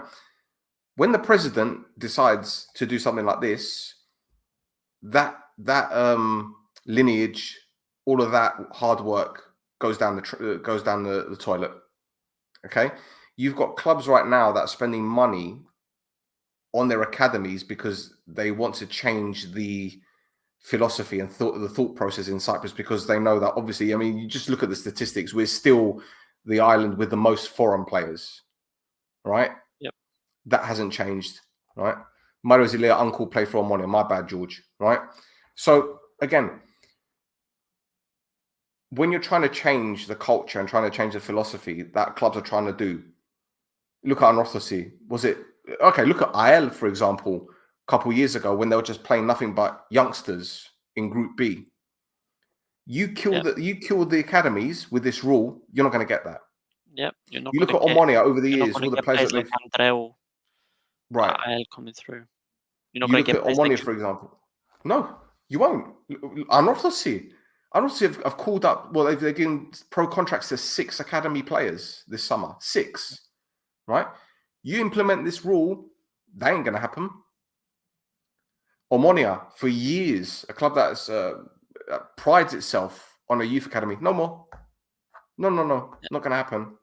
B: When the president decides to do something like this, that lineage, all of that hard work goes down the toilet. Okay, you've got clubs right now that are spending money on their academies because they want to change the philosophy and the thought process in Cyprus, because they know that obviously, I mean, you just look at the statistics, we're still the island with the most foreign players, right?
C: Yep.
B: That hasn't changed, right? Mario Zilia uncle played for Omonia, my bad, George, right? So again, when you're trying to change the culture and trying to change the philosophy that clubs are trying to do, look at Anorthosis. Was it okay? Look at Apoel, for example, a couple of years ago when they were just playing nothing but youngsters in Group B. You kill the academies with this rule, you're not going to get that.
C: Yep. You're not
B: You
C: going
B: look
C: to
B: at
C: get.
B: Omonia over the
C: You're not
B: years,
C: going
B: all
C: to
B: the
C: get
B: players
C: players
B: that
C: like
B: they've
C: Andreu,
B: right.
C: Apoel coming through. You're not
B: You
C: going to
B: look
C: get
B: at
C: players like
B: Omonia, for example. No, you won't. Anorthosis have called up. Well, they've given pro contracts to 6 academy players this summer. 6, right? You implement this rule, that ain't going to happen. Omonia, for years, a club that prides itself on a youth academy. No more. No. Not going to happen.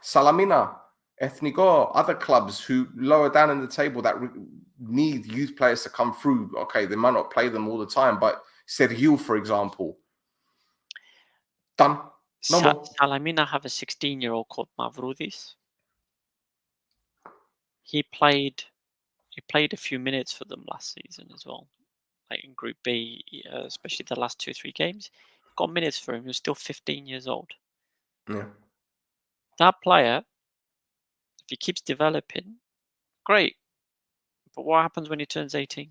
B: Salamina, Ethnico, other clubs who lower down in the table that need youth players to come through. Okay, they might not play them all the time, but Sergio, for example, done. No more.
C: Salamina have a 16-year-old called Mavroudis. He played a few minutes for them last season as well, like in Group B, especially the last 2-3 games. Got minutes for him. He was still 15 years old.
B: Yeah.
C: That player, if he keeps developing, great. But what happens when he turns 18?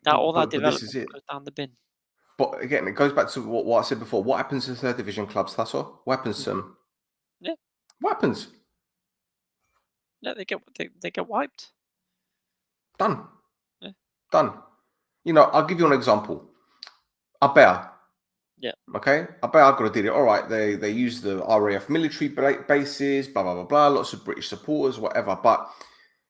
C: All that
B: But this is
C: development
B: it.
C: goes down the bin.
B: But again, it goes back to what I said before. What happens to third division clubs, Thassos? What happens to them?
C: Yeah.
B: What happens?
C: Yeah, they get wiped.
B: Done.
C: Yeah.
B: Done. You know, I'll give you an example. Apoel.
C: Yeah.
B: Okay. Apoel did it. All right. They use the RAF military bases, blah, blah, blah, blah. Lots of British supporters, whatever. But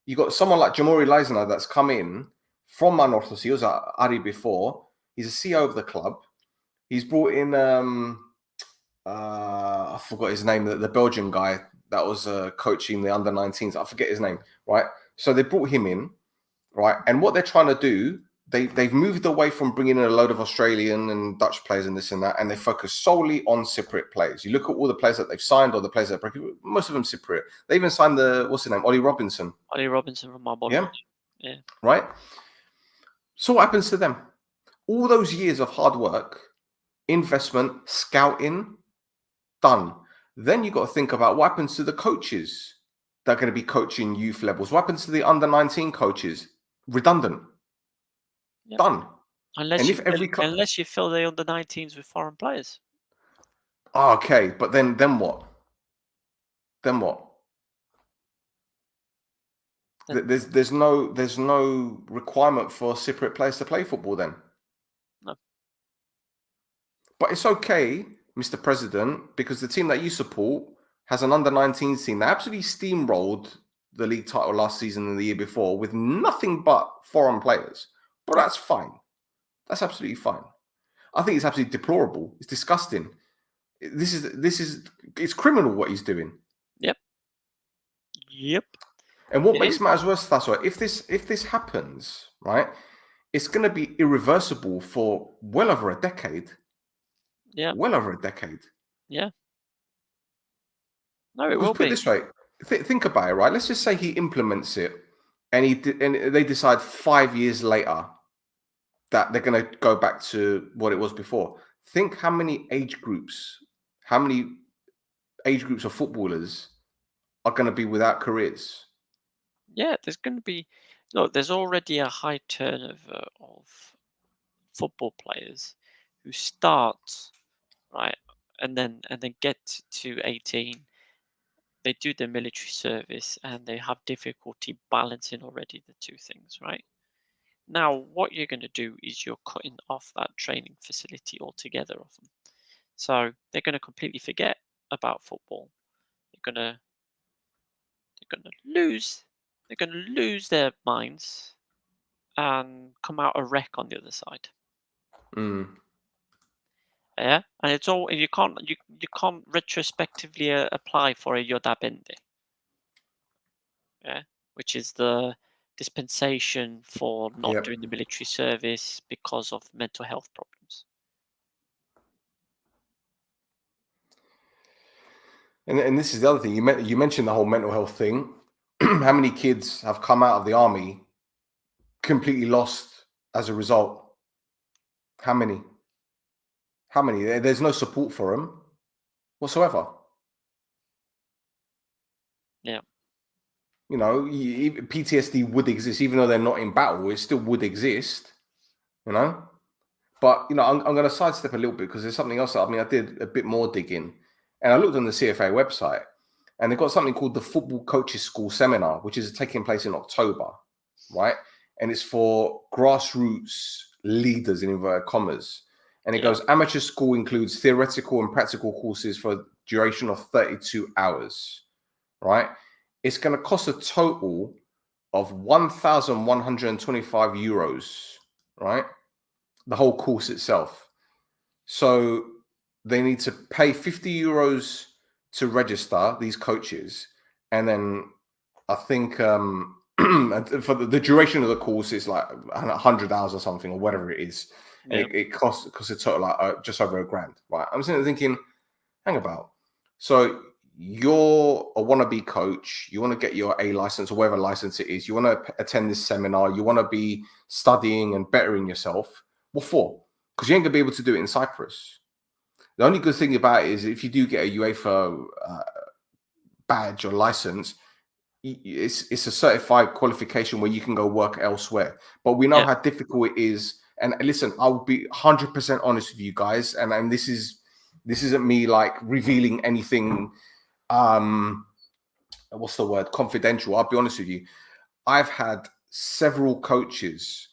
B: you got someone like Jamori Leisner that's come in from Anorthosis. He was at Ari before. He's a CEO of the club. He's brought in, I forgot his name, the Belgian guy that was coaching the under-19s. I forget his name, right? So they brought him in, right? And what they're trying to do, they've moved away from bringing in a load of Australian and Dutch players and this and that, and they focus solely on Cypriot players. You look at all the players that they've signed or the players that most of them Cypriot. They even signed what's his name, Ollie Robinson.
C: Ollie Robinson from Marble.
B: Yeah, right. So what happens to them? All those years of hard work, investment, scouting, done. Then you got to think about what happens to the coaches that are going to be coaching youth levels. What happens to the under-19 coaches? Redundant. Yep. Done.
C: Unless you fill the under-19s with foreign players.
B: Oh, okay, but then what? Then what?
C: Then
B: There's no requirement for Cypriot players to play football then.
C: no.
B: But it's okay, Mr. President, because the team that you support has an under-19 team that absolutely steamrolled the league title last season and the year before with nothing but foreign players. But
C: Yeah.
B: that's fine. That's absolutely fine. I think it's absolutely deplorable. It's disgusting. It's criminal what he's doing.
C: Yep.
B: And what
C: It
B: makes
C: is.
B: matters worse, that's right. If this happens, right, it's going to be irreversible for well over a decade.
C: Yeah.
B: Well over a decade.
C: Yeah. No, it
B: Because
C: will
B: put it
C: be.
B: this way, think about it, right? Let's just say he implements it, and they decide 5 years later that they're going to go back to what it was before. Think how many age groups of footballers are going to be without careers.
C: Yeah, there's going to be. Look, there's already a high turnover of football players who start right and then get to 18. They do their military service and they have difficulty balancing already the two things, right? Now, what you're going to do is you're cutting off that training facility altogether of them. So they're going to completely forget about football. They're going to lose. They're going to lose their minds and come out a wreck on the other side.
B: Mm.
C: Yeah, and it's all you can't retrospectively apply for a Yodabende. Yeah, which is the dispensation for not
B: Yep.
C: doing the military service because of mental health problems.
B: And this is the other thing you mentioned the whole mental health thing. How many kids have come out of the army completely lost as a result? How many? How many? There's no support for them whatsoever.
C: Yeah,
B: You know, PTSD would exist, even though they're not in battle. It still would exist. You know, but you know, I'm going to sidestep a little bit because there's something else. I did a bit more digging, and I looked on the CFA website, and they've got something called the Football Coaches School Seminar, which is taking place in October, right? And it's for grassroots leaders in inverted commas. And it
C: yeah,
B: goes, amateur school includes theoretical and practical courses for a duration of 32 hours, right? It's going to cost a total of 1,125 euros, right? The whole course itself. So they need to pay 50 euros to register these coaches. And then I think for the duration of the course is like 100 hours or something or whatever it is. And
C: yeah,
B: it costs a total like just over £1,000, right? I'm sitting there thinking, hang about. So you're a wannabe coach, you want to get your A license or whatever license it is, you want to attend this seminar, you want to be studying and bettering yourself. What for? Because you ain't gonna be able to do it in Cyprus. The only good thing about it is if you do get a UEFA badge or license, it's a certified qualification where you can go work elsewhere. But we know
C: yeah,
B: how difficult it is. And listen, I will be 100% honest with you guys, and this isn't me like revealing anything. What's the word? Confidential. I'll be honest with you. I've had several coaches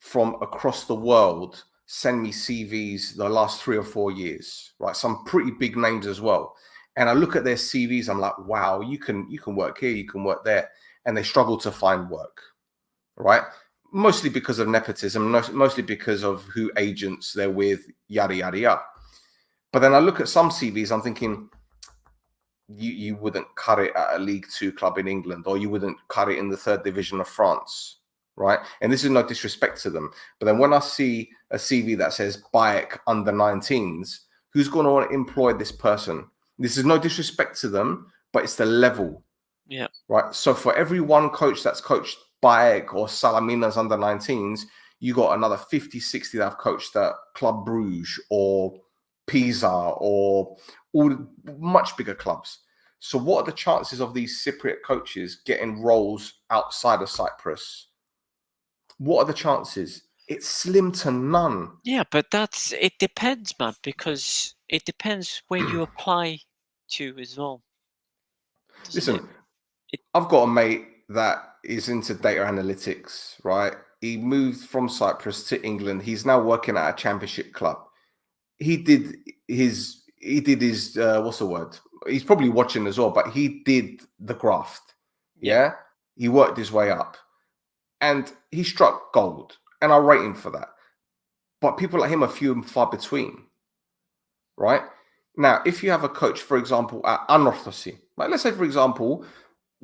B: from across the world send me CVs the last 3 or 4 years, right? Some pretty big names as well. And I look at their CVs, I'm like, wow, you can work here, you can work there. And they struggle to find work, right? Mostly because of nepotism, mostly because of who agents they're with, yada, yada, yada. But then I look at some CVs, I'm thinking, you wouldn't cut it at a League Two club in England, or you wouldn't cut it in the third division of France, right? And this is no disrespect to them, but then when I see a CV that says Bayek under 19s, who's going to want to employ this person? This is no disrespect to them, but it's the level,
C: yeah,
B: right? So for every one coach that's coached Bayek or Salamina's under 19s, you got another 50, 60 that have coached at Club Bruges or Pisa or all much bigger clubs. So what are the chances of these Cypriot coaches getting roles outside of Cyprus? What are the chances? It's slim to none.
C: yeah. But it depends, man, because it depends where you apply to as well, doesn't it?
B: Listen, I've got a mate that is into data analytics, right? He moved from Cyprus to England. He's now working at a championship club. He did his what's the word? He's probably watching as well, but he did the graft. Yeah. He worked his way up and he struck gold. And I rate him for that. But people like him are few and far between. Right? Now, if you have a coach, for example, at Anorthosi, like let's say, for example,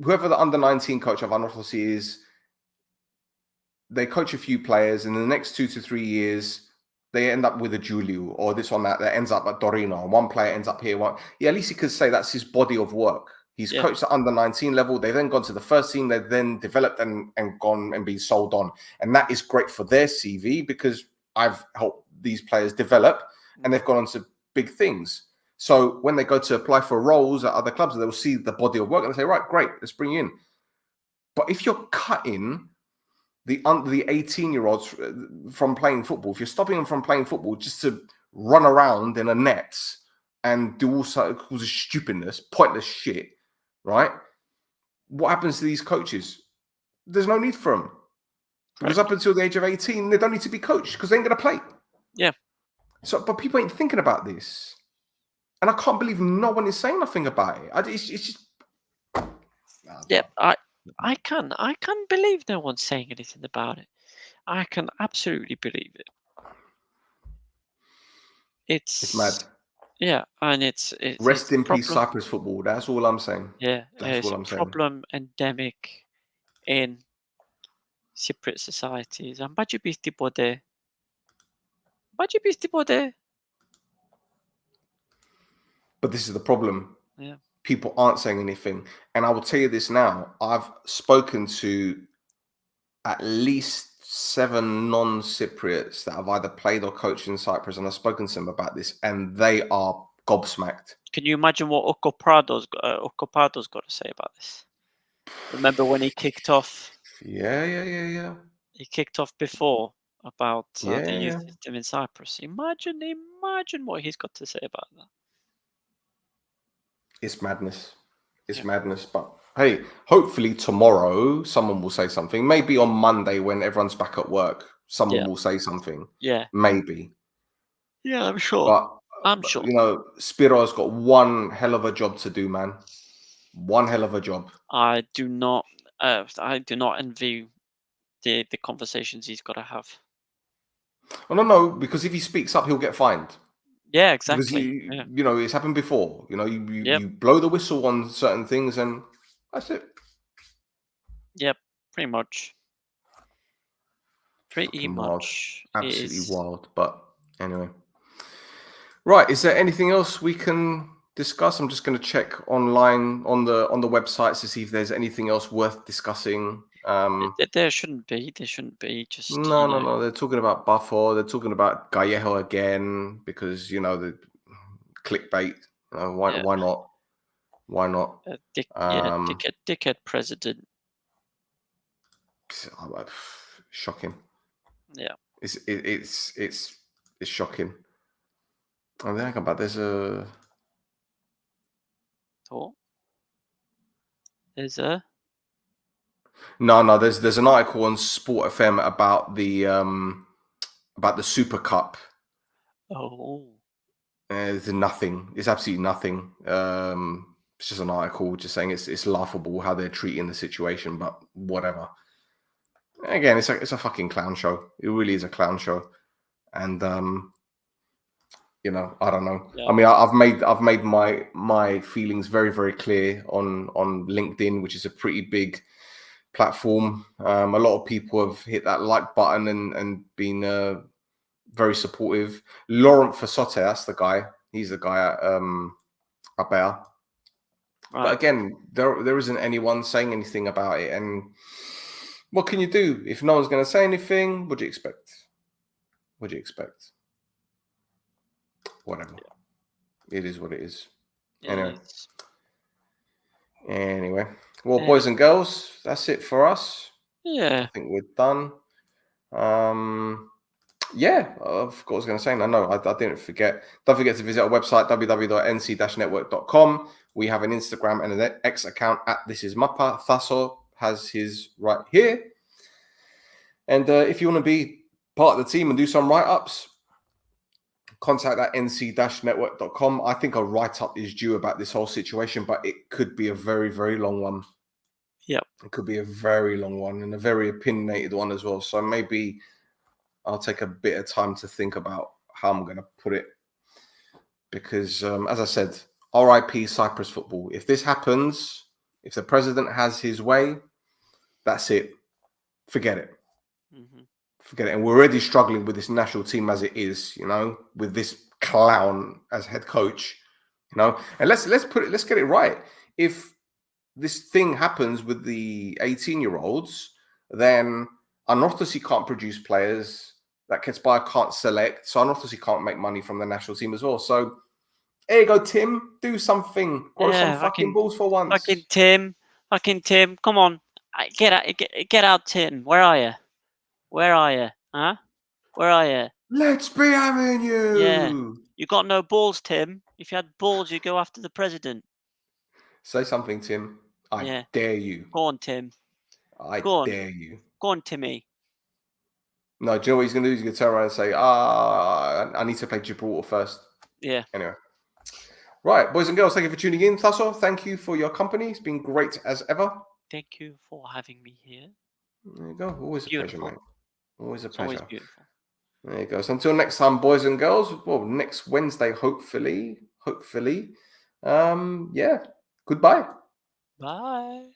B: whoever the under-19 coach of Anorthosi is, they coach a few players, and in the next 2 to 3 years, they end up with a Giulio or this one that ends up at Torino. And one player ends up here. Yeah, at least you could say that's his body of work. He's coached at under-19 level. They've then gone to the first team. They've then developed and gone and been sold on. And that is great for their CV because I've helped these players develop and they've gone on to big things. So when they go to apply for roles at other clubs, they'll see the body of work and they say, right, great, let's bring you in. But if you're cutting the 18-year-olds from playing football, if you're stopping them from playing football just to run around in a net and do all sorts of stupidness, pointless shit, right? What happens to these coaches? There's no need for them. Because up until the age of 18, they don't need to be coached because they ain't going to play.
C: Yeah.
B: So, but people ain't thinking about this. And I can't believe no one is saying nothing about it. It's just...
C: Yeah, I can't believe no one's saying anything about it. I can absolutely believe it.
B: It's mad.
C: Yeah, and it's
B: Rest in peace,
C: problem.
B: Cyprus football. That's all I'm saying.
C: Yeah,
B: That's
C: it's
B: all
C: a
B: I'm saying.
C: problem endemic in Cypriot societies. And Baji Bistipode.
B: But this is the problem.
C: Yeah.
B: People aren't saying anything. And I will tell you this now. I've spoken to at least 7 non-Cypriots that have either played or coached in Cyprus, and I've spoken to them about this, and they are gobsmacked.
C: Can you imagine what Okopado's got to say about this? Remember when he kicked off?
B: Yeah.
C: He kicked off before about the youth
B: Yeah.
C: system in Cyprus. Imagine what he's got to say about that.
B: It's madness. It's madness. But hey, hopefully tomorrow someone will say something. Maybe on Monday when everyone's back at work, someone will say something.
C: Yeah.
B: Maybe.
C: Yeah, I'm sure.
B: But
C: I'm sure.
B: You know, Spiro's got one hell of a job to do, man. One hell of a job.
C: I do not envy the conversations he's got to have.
B: Oh no, because if he speaks up, he'll get fined.
C: Yeah,
B: Because
C: exactly.
B: you know, it's happened before. You know, you blow the whistle on certain things, and that's it.
C: Yep, pretty much.
B: Wild. Absolutely wild. But anyway, right? Is there anything else we can discuss? I'm just going to check online on the websites to see if there's anything else worth discussing.
C: There shouldn't be. Just
B: no. They're talking about Buffalo. They're talking about Gallejo again because you know the clickbait. Why not? Why not?
C: Dickhead president.
B: Shocking.
C: Yeah.
B: It's shocking. And then I come back. There's a.
C: Oh. There's a.
B: No. There's an article on Sport FM about the Super Cup.
C: Oh.
B: There's nothing. It's absolutely nothing. It's just an article just saying it's laughable how they're treating the situation, but whatever. Again, it's a fucking clown show. It really is a clown show, and you know, I don't know.
C: Yeah.
B: I mean, I've made my feelings very, very clear on LinkedIn, which is a pretty big platform. A lot of people have hit that like button and been very supportive. Laurent Fassotte, that's the guy. He's the guy at Apoel.
C: Right.
B: But again, there isn't anyone saying anything about it. And what can you do if no one's going to say anything? What do you expect? Whatever. Yeah. It is what it is. Anyway. Well, boys and girls, that's it for us.
C: Yeah.
B: I think we're done. Yeah, of course, I was going to say, no, I didn't forget. Don't forget to visit our website, www.nc-network.com. We have an Instagram and an X account at This Is Mappa. Thassos has his right here. And if you want to be part of the team and do some write-ups, contact at nc-network.com. I think a write-up is due about this whole situation, but it could be a very, very long one.
C: Yep.
B: It could be a very long one and a very opinionated one as well. So maybe I'll take a bit of time to think about how I'm going to put it. Because, as I said, RIP Cyprus football. If this happens, if the president has his way, that's it. Forget it.
C: Mm-hmm.
B: Forget it. And we're already struggling with this national team as it is, you know, with this clown as head coach, you know. And let's get it right. If this thing happens with the 18-year-olds, then Anorthosi can't produce players. That Ketspire can't select. So Anorthosi can't make money from the national team as well. So there you go, Tim. Do something. Grow some fucking balls for once.
C: Fucking Tim. Come on. Get out, Tim. Where are you? Huh? Where are you?
B: Let's be having you.
C: Yeah. You got no balls, Tim. If you had balls, you'd go after the president.
B: Say something, Tim. I dare you.
C: Go on, Tim.
B: I dare you.
C: Go on, Timmy.
B: No, do you know what he's going to do? He's going to turn around and say, I need to play Gibraltar first.
C: Yeah.
B: Anyway. Right, boys and girls, thank you for tuning in. Thassos, thank you for your company. It's been great as ever.
C: Thank you for having me here.
B: There you go. Always a pleasure, mate. Always a pleasure.
C: Always beautiful.
B: There you go. So until next time, boys and girls. Well, next Wednesday, hopefully. Yeah. Goodbye.
C: Bye.